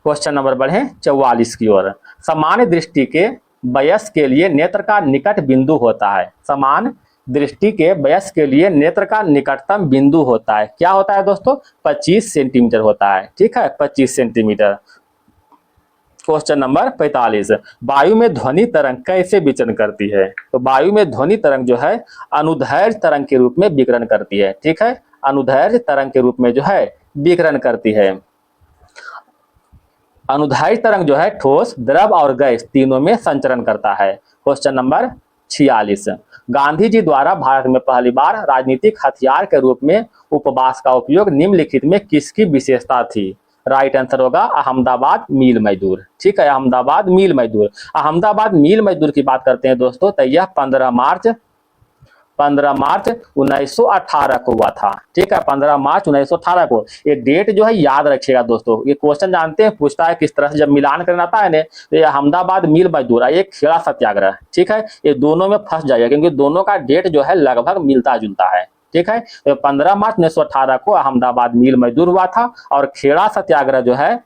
क्वेश्चन नंबर बढ़े 44 की ओर। सामान्य दृष्टि के वयस्क के लिए नेत्र का निकट बिंदु होता है। समान दृष्टि के वयस्क के लिए नेत्र का निकटतम बिंदु होता है। क्या होता है दोस्तों? 25 सेंटीमीटर होता है। ठीक है, 25 सेंटीमीटर। Question number 45। वायु में ध्वनि तरंग कैसे विचरण करती है? तो वायु में ध्वनि तरंग जो है अनुदैर्घ्य तरंग के रूप में विकिरण करती है। ठीक है, अनुदैर्घ्य तरंग के रूप में जो है विकिरण करती है। अनुदैर्घ्य तरंग जो है ठोस, द्रव और गैस तीनों में संचरण करता है। Question number 46। गांधी जी द्वारा भारत में पहली बार राजनीतिक हथियार के रूप में उपवास का उपयोग निम्नलिखित में किसकी विशेषता थी? राइट आंसर होगा अहमदाबाद मील मजदूर। ठीक है, अहमदाबाद मील मजदूर। अहमदाबाद मील मजदूर की बात करते हैं दोस्तों, तो यह 15 मार्च 15 मार्च 1918 को हुआ था। ठीक है, 15 मार्च 1918 को। ये डेट जो है याद रखिएगा दोस्तों। ये क्वेश्चन जानते हैं पूछता है किस तरह से, जब मिलान करना आता है ना, तो ये अहमदाबाद मिल मजदूर, एक खेड़ा सत्याग्रह। ठीक है, ये दोनों में फंस जाएगा क्योंकि दोनों का डेट जो है लगभग मिलता जुलता है। ठीक है, तो 15 मार्च 1918 को अहमदाबाद मिल मजदूर हुआ था और खेड़ा सत्याग्रह जो है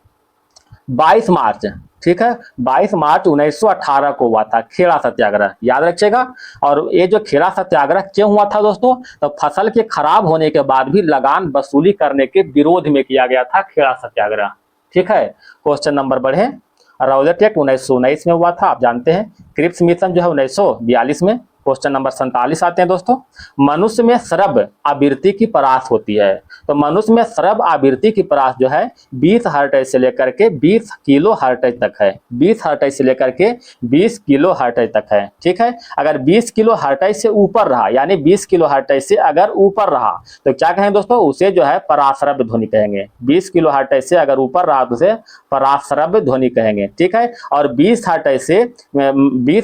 22 मार्च, ठीक है, 22 मार्च 1918 को हुआ था खेड़ा सत्याग्रह, याद रखिएगा। और ये जो खेड़ा सत्याग्रह क्यों हुआ था दोस्तों, तो फसल के खराब होने के बाद भी लगान वसूली करने के विरोध में किया गया था खेड़ा सत्याग्रह। ठीक है, क्वेश्चन नंबर बढ़े। रौलट एक्ट 1919 में हुआ था, आप जानते हैं। क्रिप्स मिशन जो है 1942 में। क्वेश्चन नंबर 47 आते हैं दोस्तों। मनुष्य में श्रब आवृत्ति की परास होती है, तो मनुष्य में श्रब आवृत्ति की परास जो है 20 हर्ट्ज से लेकर के 20 किलो हर्ट्ज तक है। 20 हर्ट्ज से लेकर के 20 किलो हर्ट्ज तक है। ठीक है, अगर 20 किलो हर्ट्ज से ऊपर रहा, यानी 20 किलो हर्ट्ज से अगर ऊपर रहा तो क्या कहें दोस्तों, उसे जो है पराश्रव्य ध्वनि कहेंगे। 20 किलो हर्ट्ज से अगर ऊपर रहा तो उसे पराश्रव्य ध्वनि कहेंगे। ठीक है, और 20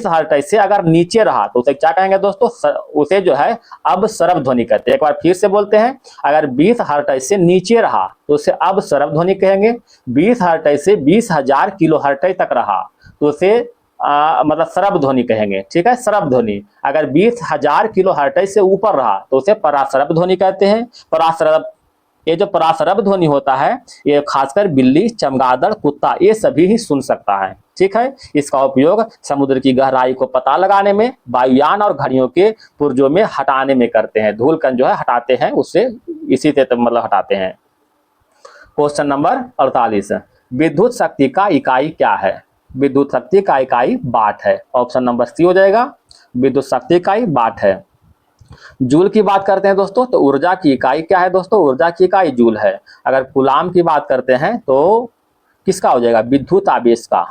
हर्ट्ज से अगर नीचे रहा तो उसे क्या कहेंगे दोस्तों, उसे जो है अपस्वरम ध्वनि कहते हैं। एक बार फिर से बोलते हैं, अगर 20 हर्ट्ज से नीचे रहा तो उसे अपस्वरम ध्वनि कहेंगे। 20 हर्ट्ज से 20,000 किलो हर्ट्ज तक रहा तो उसे मतलब श्रव्य ध्वनि कहेंगे। ठीक है, श्रव्य ध्वनि। अगर 20,000 किलो हर्ट्ज से ऊपर रहा तो उसे पराश्रव्य ध्वनि कहते हैं। पराश्रव्य, ये जो पराश्रव्य ध्वनि होता है ये खासकर बिल्ली, चमगादड़, कुत्ता ये सभी ही सुन सकता है। ठीक है, इसका उपयोग समुद्र की गहराई को पता लगाने में, वायुयान और घड़ियों के पुर्जों में हटाने में करते हैं। धूल कण जो है हटाते हैं उससे, इसी से मतलब हटाते हैं। क्वेश्चन नंबर 48, विद्युत शक्ति का इकाई क्या है। विद्युत शक्ति का इकाई वाट है। ऑप्शन नंबर सी हो जाएगा, विद्युत शक्ति इकाई वाट है। जूल की बात करते हैं दोस्तों तो ऊर्जा की इकाई क्या है दोस्तों, ऊर्जा की इकाई जूल है। अगर कूलाम की बात करते हैं तो किसका हो जाएगा, विद्युत आवेश का,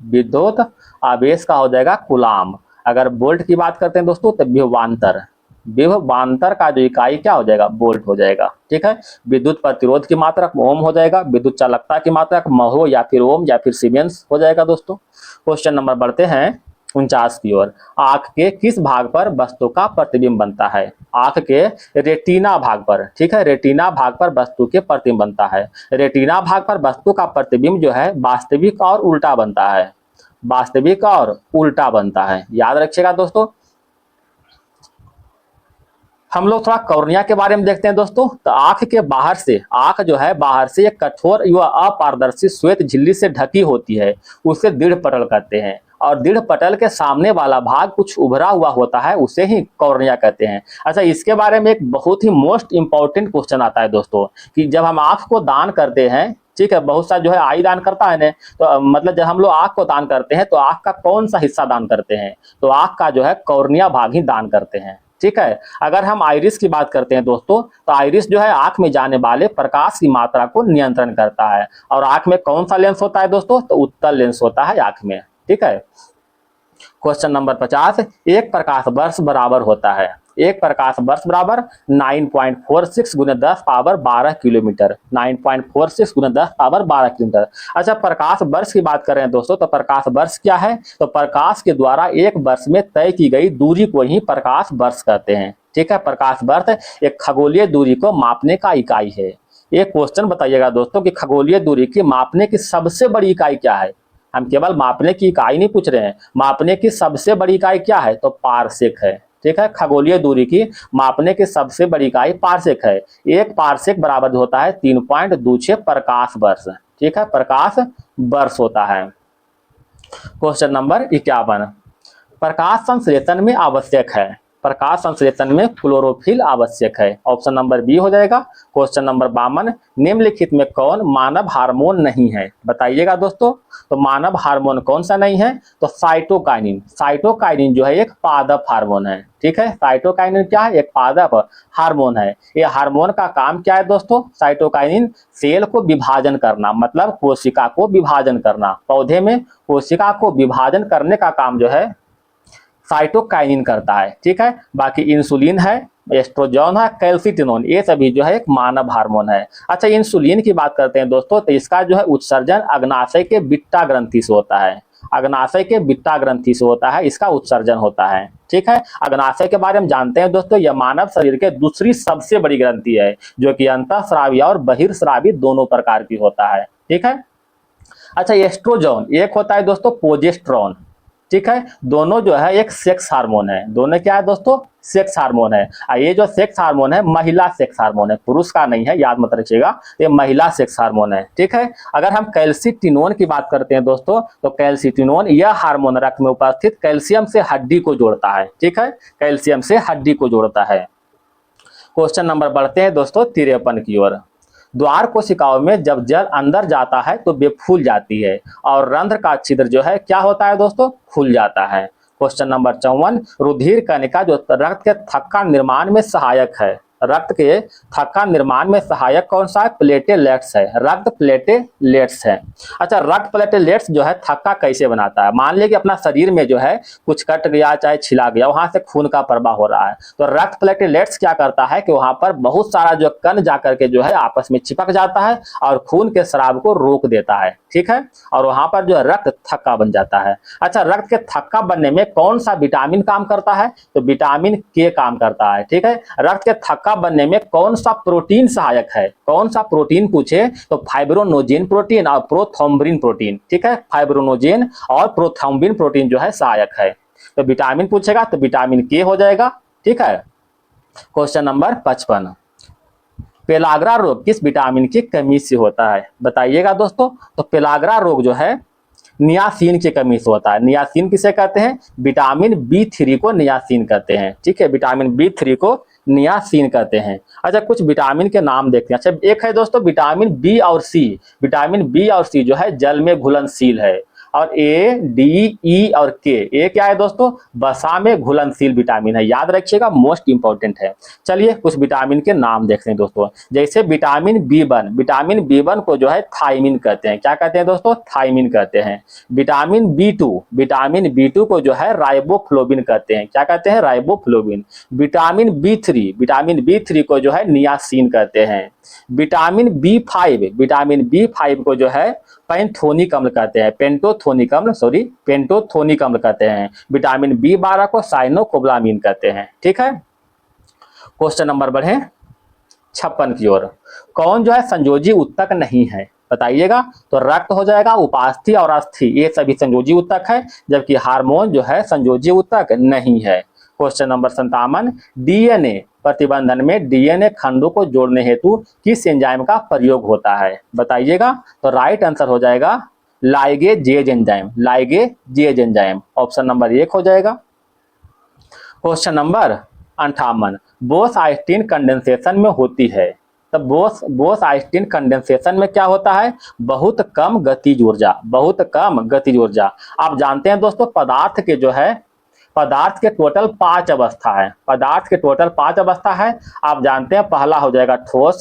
विद्युत आवेश का हो जाएगा कूलाम। अगर वोल्ट की बात करते हैं दोस्तों तो विभवांतर, विभवांतर का जो इकाई क्या हो जाएगा, वोल्ट हो जाएगा। ठीक है, विद्युत प्रतिरोध की मात्रक ओम हो जाएगा, विद्युत चालकता की मात्रक महो या फिर ओम या फिर सीमेंस हो जाएगा दोस्तों। क्वेश्चन नंबर बढ़ते हैं 49 की ओर। आंख के किस भाग पर वस्तु का प्रतिबिंब बनता है। आंख के रेटिना भाग पर। ठीक है, रेटिना भाग पर वस्तु के प्रतिबिंब बनता है। रेटिना भाग पर वस्तु का प्रतिबिंब जो है वास्तविक और उल्टा बनता है, वास्तविक और उल्टा बनता है, याद रखिएगा दोस्तों। हम लोग थोड़ा कॉर्निया के बारे में देखते हैं दोस्तों। तो आंख के बाहर से, आंख जो है बाहर से एक कठोर या अपारदर्शी श्वेत झिल्ली से ढकी होती है, उसे दृढ़ पटल कहते हैं। और दृढ़ पटल के सामने वाला भाग कुछ उभरा हुआ होता है, उसे ही कॉर्निया कहते हैं। अच्छा, इसके बारे में एक बहुत ही मोस्ट इंपॉर्टेंट क्वेश्चन आता है दोस्तों कि जब हम आंख को दान करते हैं, ठीक है, बहुत सा जो है आई दान करता है ना, तो मतलब जब हम लोग आंख को दान करते हैं तो आंख का कौन सा हिस्सा दान करते हैं, तो आंख का जो है कॉर्निया भाग ही दान करते हैं। ठीक है, अगर हम आइरिस की बात करते हैं दोस्तों तो आइरिस जो है आंख में जाने वाले प्रकाश की मात्रा को नियंत्रण करता है। और आंख में कौन सा लेंस होता है दोस्तों, तो उत्तल लेंस होता है आंख में। ठीक है, क्वेश्चन नंबर 50, एक प्रकाश वर्ष बराबर होता है, एक प्रकाश वर्ष बराबर 9.46 गुने 10 पावर 12 किलोमीटर, 9.46 गुने 10 पावर 12 किलोमीटर। अच्छा, प्रकाश वर्ष की बात करें दोस्तों तो प्रकाश वर्ष क्या है, तो प्रकाश के द्वारा एक वर्ष में तय की गई दूरी को ही प्रकाश वर्ष कहते हैं। ठीक है, प्रकाश वर्ष एक खगोलीय दूरी को मापने का इकाई है। एक क्वेश्चन बताइएगा दोस्तों कि खगोलीय दूरी की मापने की सबसे बड़ी इकाई क्या है। हम केवल मापने की इकाई नहीं पूछ रहे हैं, मापने की सबसे बड़ी इकाई क्या है, तो पारसेक है। ठीक है, खगोलीय दूरी की मापने की सबसे बड़ी इकाई पारसेक है। एक पारसेक बराबर होता है 3.26 प्रकाश वर्ष। ठीक है, प्रकाश वर्ष होता है। क्वेश्चन नंबर 51, प्रकाश संश्लेषण में आवश्यक है, प्रकाश संश्लेषण में क्लोरोफिल आवश्यक है। ऑप्शन नंबर बी हो जाएगा। क्वेश्चन नंबर 52, निम्नलिखित में कौन मानव हार्मोन नहीं है, बताइएगा दोस्तों। तो मानव हार्मोन कौन सा नहीं है, तो साइटोकाइनिन। साइटोकाइनिन जो है एक पादप हार्मोन है। ठीक है, साइटोकाइनिन क्या है, एक पादप हार्मोन है। ये हार्मोन का काम क्या है दोस्तों, साइटोकाइनिन सेल को विभाजन करना, मतलब कोशिका को विभाजन करना। पौधे में कोशिका को विभाजन करने का काम जो है साइटोकाइनिन करता है। ठीक है, बाकी इंसुलिन है, एस्ट्रोजन है, कैल्सिटोनिन, ये सभी जो है एक मानव हार्मोन है। अच्छा, इंसुलिन की बात करते हैं दोस्तों तो इसका जो है उत्सर्जन अग्नाशय के बिट्टा ग्रंथि से होता है। अग्नाशय के बिट्टा ग्रंथि से होता है, इसका उत्सर्जन होता है। ठीक है, अग्नाशय के बारे में जानते हैं दोस्तों, यह मानव शरीर के दूसरी सबसे बड़ी ग्रंथि है, जो कि अंतःस्रावी और बहिर्स्रावी दोनों प्रकार की होता है। ठीक है। अच्छा, एस्ट्रोजन एक होता है दोस्तों प्रोजेस्टेरोन। ठीक है, दोनों जो है एक सेक्स हार्मोन है, दोनों क्या है दोस्तों, सेक्स हार्मोन है। ये जो सेक्स हार्मोन है महिला सेक्स हार्मोन है, पुरुष का नहीं है, याद मत रखिएगा, ये महिला सेक्स हार्मोन है। ठीक है। अगर हम कैल्सिटिनोन की बात करते हैं दोस्तों, तो कैल्सिटिनोन यह हार्मोन रक्त में उपस्थित कैल्शियम से हड्डी को जोड़ता है। ठीक है, कैल्शियम से हड्डी को जोड़ता है। क्वेश्चन नंबर बढ़ते हैं दोस्तों 53 की ओर। द्वार कोशिकाओं में जब जल अंदर जाता है तो वे फूल जाती है और रंध्र का छिद्र जो है क्या होता है दोस्तों, खुल जाता है। क्वेश्चन नंबर 54, रुधिर कणिका जो रक्त के थक्का निर्माण में सहायक है, रक्त के थक्का निर्माण में सहायक कौन सा है, प्लेटेलेट्स है, रक्त प्लेटेलेट्स है। अच्छा, रक्त प्लेटेलेट्स जो है थक्का कैसे बनाता है, मान लीजिए कि अपना शरीर में जो है कुछ कट गया चाहे छिला गया, वहां से खून का प्रवाह हो रहा है, तो रक्त प्लेटेलेट्स क्या करता है कि वहां पर बहुत सारा जो कण जाकर के जो है आपस में चिपक जाता है और खून के स्राव को रोक देता है। ठीक है, और वहां पर जो है रक्त थक्का बन जाता है। अच्छा, रक्त के थक्का बनने में कौन सा विटामिन काम करता है, तो विटामिन के काम करता है। ठीक है, रक्त के थक्का बनने में कौन सा प्रोटीन सहायक है, कौन सा प्रोटीन पूछे तो फाइब्रोनोजेन प्रोटीन और प्रोथ्रोम्बिन प्रोटीन। ठीक है, फाइब्रोनोजेन और प्रोथ्रोम्बिन प्रोटीन जो है सहायक है। तो विटामिन पूछेगा तो विटामिन के हो जाएगा। ठीक है। क्वेश्चन नंबर 55, पेलाग्रा रोग किस विटामिन की कमी से होता है, बताइएगा दोस्तों। तो पेलाग्रा रोग जो है नियासिन की कमी से होता है। नियासिन किसे कहते हैं, विटामिन B3 को नियासिन कहते हैं। ठीक है, विटामिन B3 को नियासिन कहते हैं। अच्छा, कुछ विटामिन के नाम देखते हैं। अच्छा, एक है दोस्तों विटामिन बी और सी। विटामिन बी और सी जो है जल में घुलनशील है, और ए, डी, ई और के, ए क्या है दोस्तों, वसा में घुलनशील विटामिन है, याद रखिएगा, मोस्ट इंपॉर्टेंट है। चलिए कुछ विटामिन के नाम देखते हैं दोस्तों। जैसे विटामिन B1, विटामिन B1 को जो है थायमिन कहते हैं, क्या कहते हैं दोस्तों, थायमिन कहते हैं। विटामिन B2, विटामिन B2 को जो है राइबोफ्लोबिन कहते हैं, क्या कहते हैं, riboflavin. Vitamin B3, vitamin B3 को जो है नियासिन कहते हैं। विटामिन B5, विटामिन B5 को जो है पैंथोनिक अम्ल कहते हैं, पेंटोथोनिक अम्ल, सॉरी पेंटोथोनिक अम्ल कहते हैं। विटामिन B12 को साइनोकोबालामिन कहते हैं। ठीक है। क्वेश्चन नंबर बढ़े 56 की ओर। कौन जो है संयोजी उत्तक नहीं है, बताइएगा। तो रक्त हो जाएगा, उपास्थि और अस्थि ये सभी संयोजी उत्तक है, जबकि हार्मोन जो है संयोजी उत्तक नहीं है। क्वेश्चन नंबर 57, डीएनए प्रतिबंधन में डीएनए खंडों को जोड़ने हेतु किस एंजाइम का प्रयोग होता है, बताइएगा। तो राइट आंसर हो जाएगा लाइगेजेज एंजाइम, लाइगेजेज एंजाइम, ऑप्शन नंबर 1 हो जाएगा। Question number 58, Bose Einstein condensation में होती है। तब बोस आइंस्टीन कंडेंसेशन में क्या होता है, बहुत कम गतिज ऊर्जा, बहुत कम गतिज ऊर्जा। आप जानते हैं दोस्तों पदार्थ के जो है, पदार्थ के टोटल 5 अवस्था है, पदार्थ के टोटल 5 अवस्था है। आप जानते हैं पहला हो जाएगा ठोस,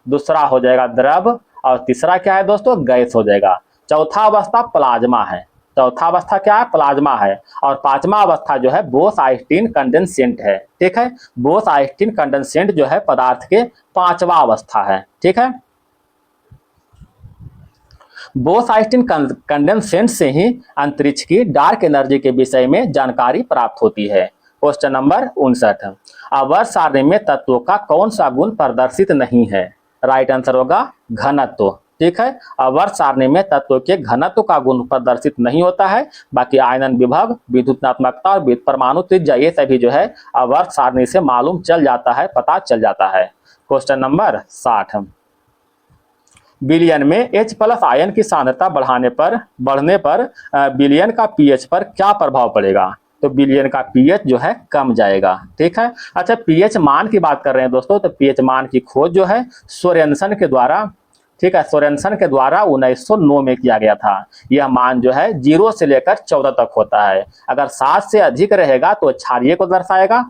दूसरा हो जाएगा द्रव, और तीसरा क्या है दोस्तों, गैस हो जाएगा। चौथा अवस्था प्लाज्मा है, चौथा अवस्था क्या है, प्लाज्मा है। और पांचवा अवस्था जो है बोस आइंस्टीन कंडेंसेंट है। ठीक है, बोस आइंस्टीन कंडेंसेंट जो है पदार्थ के 5वां अवस्था है। ठीक है, बोस आइंस्टीन कंडेंसेंट से ही अंतरिक्ष की डार्क एनर्जी के विषय में जानकारी प्राप्त होती है। क्वेश्चन नंबर 59, आवर्त सारणी में तत्वों का कौन सा गुण प्रदर्शित नहीं है, राइट आंसर होगा घनत्व। ठीक है, आवर्त सारणी में तत्वों के घनत्व का गुण प्रदर्शित नहीं होता है, बाकी आयनन विभव, विद्युतात्मकता और परमाणु त्रिज्या ये सभी जो है आवर्त सारणी से मालूम चल जाता है, पता चल जाता है। क्वेश्चन नंबर 60, विलयन में H+ आयन की सांद्रता बढ़ने पर विलयन का pH पर क्या प्रभाव पड़ेगा, तो विलयन का pH जो है कम जाएगा। ठीक है। अच्छा, pH मान की बात कर रहे हैं दोस्तों, तो pH मान की खोज जो है सोरेनसन के द्वारा, ठीक है, सोरेनसन के द्वारा 1909 में किया गया था। यह मान जो है 0 से लेकर 14 तक होता है। अगर 7 से अधिक रहेगा तो क्षारीय को दर्शाएगा,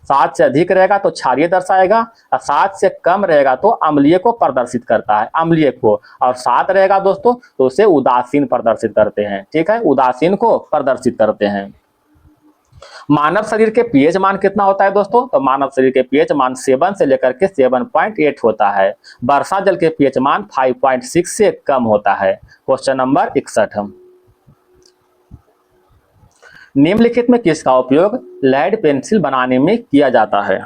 7 से अधिक रहेगा तो क्षारीय दर्शाएगा, और 7 से कम रहेगा तो अम्लीय को प्रदर्शित करता है, अम्लीय को, और 7 रहेगा दोस्तों तो उसे उदासीन प्रदर्शित करते हैं। ठीक है, उदासीन को प्रदर्शित करते हैं। मानव शरीर के pH मान कितना होता है दोस्तों, तो मानव शरीर के pH मान 7 से लेकर के 7.8 होता है। वर्षा जल के pH मान 5.6 से कम होता है। क्वेश्चन नंबर 61, निम्नलिखित में किसका उपयोग लेड पेंसिल बनाने में किया जाता है?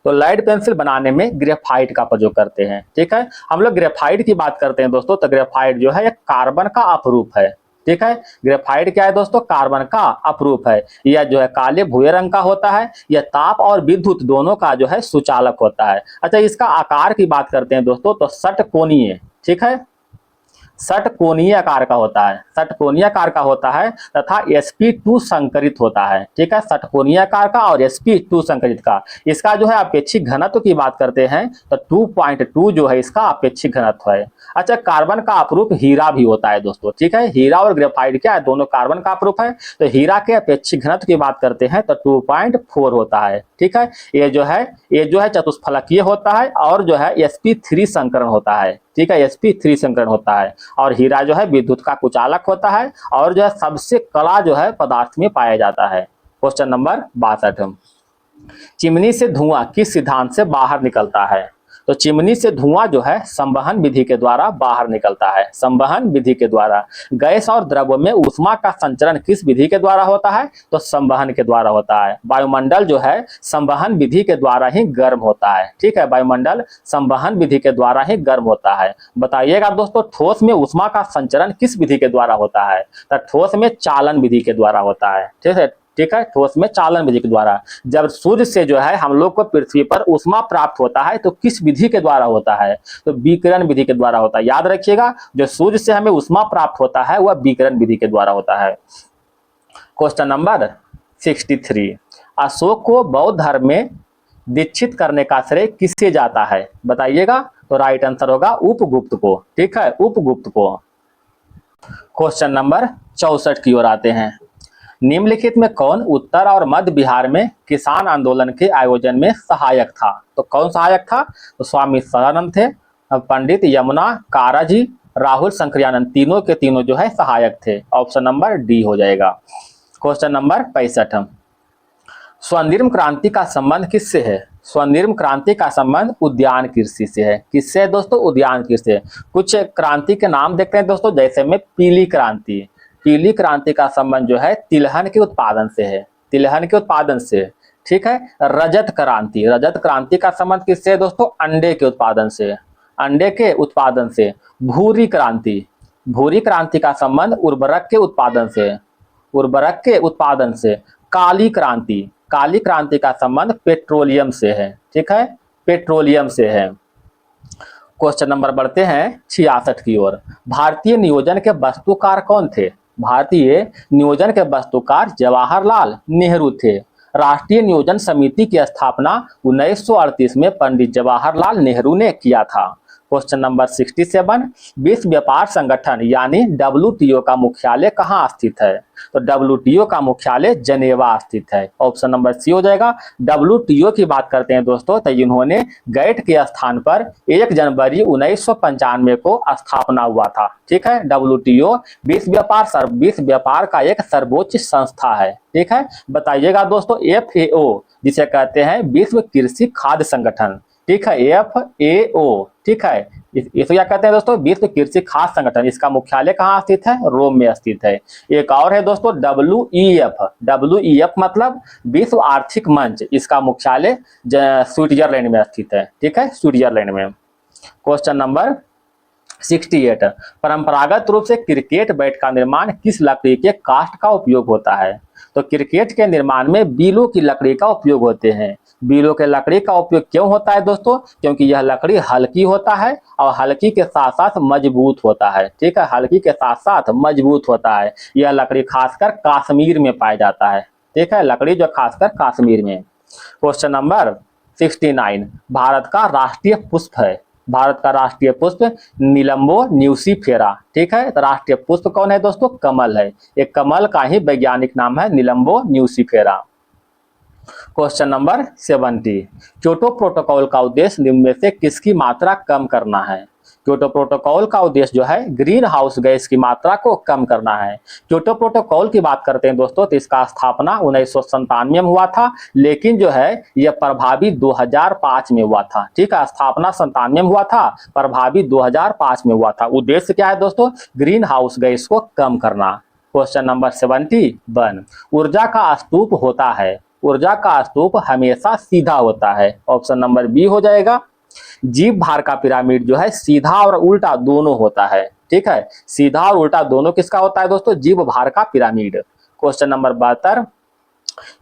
तो लेड पेंसिल बनाने में ग्रेफाइट का प्रयोग करते हैं। ठीक है, हम लोग ग्रेफाइट की बात करते हैं दोस्तों, तो ग्रेफाइट जो है एक कार्बन का अपरूप है। ठीक है, ग्रेफाइट क्या है दोस्तों? कार्बन का अपरूप है। यह जो है काले भूरे रंग का होता है। यह ताप और विद्युत दोनों का जो है सुचालक होता है। अच्छा, इसका आकार की बात करते हैं दोस्तों, तो षटकोणीय, ठीक है, षटकोणीय आकार का होता है, षटकोणीय आकार का होता है तथा sp2 संकरित होता है। ठीक है, षटकोणीय आकार का और sp2 संकरित का। इसका जो है अपेक्षिक घनत्व की बात करते हैं तो 2.2 जो है इसका अपेक्षिक घनत्व है। अच्छा, कार्बन का अपरूप हीरा भी होता है दोस्तों। ठीक है, हीरा और ग्रेफाइट क्या है? दोनों कार्बन का अपरूप है। तो हीरा के अपेक्षिक घनत्व की बात करते हैं तो 2.4 होता है। ठीक है, ये जो है चतुष्फलकीय होता है और जो है sp3 संकरण होता है। ठीक है, sp3 संकरण होता है और हीरा जो है विद्युत का कुचालक होता है और जो है सबसे कड़ा जो है पदार्थ में पाया जाता है। क्वेश्चन नंबर 62, चिमनी से धुआं किस सिद्धांत से बाहर निकलता है? तो चिमनी से धुआं जो है संवहन विधि के द्वारा बाहर निकलता है। संवहन विधि के द्वारा। गैस और द्रव में ऊष्मा का संचरण किस विधि के द्वारा होता है? तो संवहन के द्वारा होता है। वायुमंडल जो है संवहन विधि के द्वारा ही गर्म होता है। ठीक है, वायुमंडल संवहन विधि के द्वारा ही गर्म होता है। बताइएगा दोस्तों, ठोस में ऊष्मा का संचरण किस विधि के द्वारा होता है? तो ठोस में चालन विधि के द्वारा होता है। ठीक है, ठीक है, ठोस में चालन विधि के द्वारा। जब सूर्य से जो है हम लोग को पृथ्वी पर ऊष्मा प्राप्त होता है तो किस विधि के द्वारा होता है? तो विकिरण विधि के द्वारा होता है। याद रखिएगा, जो सूर्य से हमें ऊष्मा प्राप्त होता है वह विकिरण विधि के द्वारा होता है। क्वेश्चन नंबर 63, अशोक को बौद्ध धर्म में दीक्षित करने का श्रेय किससे जाता है? बताइएगा। तो राइट आंसर होगा उपगुप्त को। ठीक है, उपगुप्त को। क्वेश्चन नंबर 64 की ओर आते हैं। निम्नलिखित में कौन उत्तर और मध्य बिहार में किसान आंदोलन के आयोजन में सहायक था? तो कौन सहायक था? तो स्वामी सदानंद थे, पंडित यमुना काराजी, राहुल शंकरयानंद, तीनों के तीनों जो है सहायक थे। ऑप्शन नंबर डी हो जाएगा। क्वेश्चन नंबर 65, स्वर्णिम क्रांति का संबंध किससे है? स्वर्णिम क्रांति का संबंध उद्यान कृषि से है। किससे दोस्तों? उद्यान कृषि से। कुछ क्रांति के नाम देखते हैं दोस्तों, जैसे में पीली क्रांति। पीली क्रांति का संबंध जो है तिलहन के उत्पादन से है, तिलहन के उत्पादन से। ठीक है, रजत क्रांति, रजत क्रांति का संबंध किससे है दोस्तों? अंडे के उत्पादन से, अंडे के उत्पादन से। भूरी क्रांति, भूरी क्रांति का संबंध उर्वरक के उत्पादन से, उर्वरक के उत्पादन से। काली क्रांति, काली क्रांति का संबंध पेट्रोलियम से है। ठीक है, पेट्रोलियम से है। क्वेश्चन नंबर बढ़ते हैं 66 की ओर। भारतीय नियोजन के वास्तुकार कौन थे? भारतीय नियोजन के वास्तुकार जवाहरलाल नेहरू थे। राष्ट्रीय नियोजन समिति की स्थापना 1938 में पंडित जवाहरलाल नेहरू ने किया था। क्वेश्चन नंबर 67, विश्व व्यापार संगठन यानी WTO का मुख्यालय कहाँ स्थित है? तो WTO का मुख्यालय जनेवा स्थित है। ऑप्शन नंबर सी हो जाएगा। WTO की बात करते हैं दोस्तों, तो इन्होंने गेट के स्थान पर 1 जनवरी 1995 को स्थापना हुआ था। ठीक है, WTO विश्व व्यापार का एक सर्वोच्च संस्था है। ठीक है, बताइएगा दोस्तों, FAO जिसे कहते हैं विश्व कृषि खाद्य संगठन। ठीक है, FAO। ठीक है, इसको क्या कहते हैं दोस्तों? विश्व कृषि खाद्य संगठन। इसका मुख्यालय कहाँ स्थित है? रोम में स्थित है। एक और है दोस्तों WEF। WEF मतलब विश्व आर्थिक मंच। इसका मुख्यालय स्विट्जरलैंड में स्थित है। ठीक है, स्विट्जरलैंड में। क्वेश्चन नंबर 68, परंपरागत रूप से क्रिकेट बैट का निर्माण किस लकड़ी के काष्ठ का उपयोग होता है? तो क्रिकेट के निर्माण में बीलों की लकड़ी का उपयोग होते हैं। बीलों के लकड़ी का उपयोग क्यों होता है दोस्तों? क्योंकि यह लकड़ी हल्की होता है और हल्की के साथ साथ मजबूत होता है। ठीक है, हल्की के साथ साथ मजबूत होता है। यह लकड़ी खासकर कश्मीर में पाया जाता है। ठीक है, लकड़ी जो खासकर कश्मीर में। क्वेश्चन नंबर 69, भारत का राष्ट्रीय पुष्प है। भारत का राष्ट्रीय पुष्प निलंबो न्यूसीफेरा। ठीक है, तो राष्ट्रीय पुष्प कौन है दोस्तों? कमल है। एक कमल का ही वैज्ञानिक नाम है Nelumbo nucifera. Question number 70, Kyoto protocol का उद्देश्य निम्न में से किसकी मात्रा कम करना है? क्योटो प्रोटोकॉल का उद्देश्य जो है ग्रीन हाउस गैस की मात्रा को कम करना है। क्योटो प्रोटोकॉल की बात करते हैं दोस्तों, तो इसका स्थापना 1997 में हुआ था, लेकिन जो है यह प्रभावी 2005 में हुआ था। ठीक है, स्थापना 97 में हुआ था, प्रभावी 2005 में हुआ था। उद्देश्य क्या है दोस्तों? ग्रीन हाउस गैस को कम करना। Question number 71। ऊर्जा का स्तूप होता है, ऊर्जा का स्तूप हमेशा सीधा होता है। ऑप्शन नंबर बी हो जाएगा। जीव भार का पिरामिड जो है सीधा और उल्टा दोनों होता है। ठीक है, सीधा और उल्टा दोनों किसका होता है दोस्तों? जीव भार का पिरामिड। Question number 72।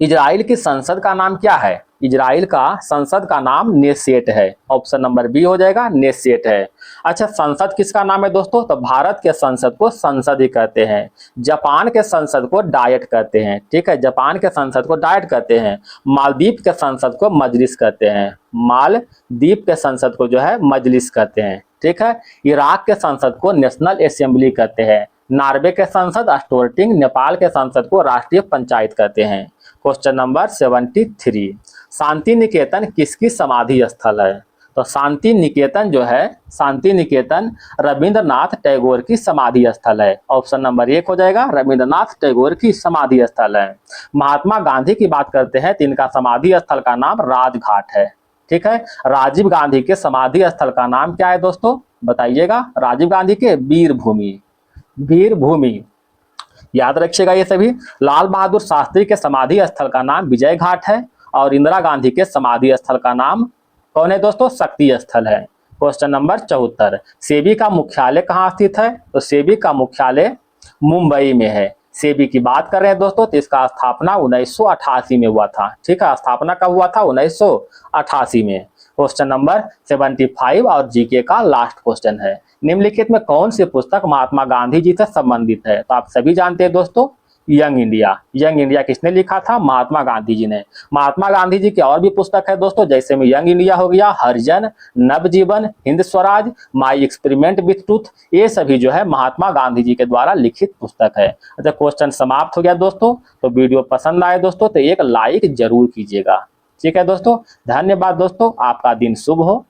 इजराइल की संसद का नाम क्या है? इजराइल का संसद का नाम नेसेट है। ऑप्शन नंबर बी हो जाएगा, नेसेट है। अच्छा, संसद किसका नाम है दोस्तों? तो भारत के संसद को संसद ही कहते हैं। जापान के संसद को डायट कहते हैं। ठीक है, जापान के संसद को डायट कहते हैं। मालदीव के संसद को मजलिस कहते हैं। मालदीव के संसद को जो है मजलिस कहते हैं। ठीक है, इराक के संसद को नेशनल असेंबली कहते हैं। नॉर्वे के संसद स्टोर्टिंग, नेपाल के संसद को राष्ट्रीय पंचायत कहते हैं। Question number 73। शांति निकेतन किसकी समाधि स्थल है? तो शांति निकेतन जो है, शांति निकेतन रविंद्रनाथ टैगोर की समाधि स्थल है। ऑप्शन नंबर 1 हो जाएगा, रविंद्रनाथ टैगोर की समाधि स्थल है। महात्मा गांधी की बात करते हैं तो इनका समाधि स्थल का नाम राजघाट है। ठीक है, राजीव गांधी के समाधि स्थल का नाम क्या है दोस्तों? बताइएगा। राजीव गांधी के वीर भूमि, वीर भूमि याद रखिएगा ये सभी। लाल बहादुर शास्त्री के समाधि स्थल का नाम विजय घाट है और इंदिरा गांधी के समाधि स्थल का नाम कौन है दोस्तों? शक्ति स्थल है। Question number 74। सेबी का मुख्यालय कहाँ स्थित है? तो सेबी का मुख्यालय मुंबई में है। सेबी की बात कर रहे हैं दोस्तों तो इसका स्थापना 1988 में हुआ था। ठीक है, स्थापना कब हुआ था? 1988 में। क्वेश्चन नंबर 75 और जीके का लास्ट क्वेश्चन है। निम्नलिखित में कौन सी पुस्तक महात्मा गांधी जी से संबंधित है? तो आप सभी जानते हैं दोस्तों, यंग इंडिया। यंग इंडिया किसने लिखा था? महात्मा गांधी जी ने। महात्मा गांधी जी की और भी पुस्तक है दोस्तों, जैसे में यंग इंडिया हो गया, Harijan, Navajivan, Hind Swaraj, my experiment with truth, ये सभी जो है महात्मा गांधी जी के द्वारा लिखित पुस्तक है। अच्छा, क्वेश्चन समाप्त हो गया दोस्तों। तो वीडियो पसंद आए दोस्तों तो एक लाइक जरूर कीजिएगा। ठीक है दोस्तों, धन्यवाद दोस्तों, आपका दिन शुभ हो।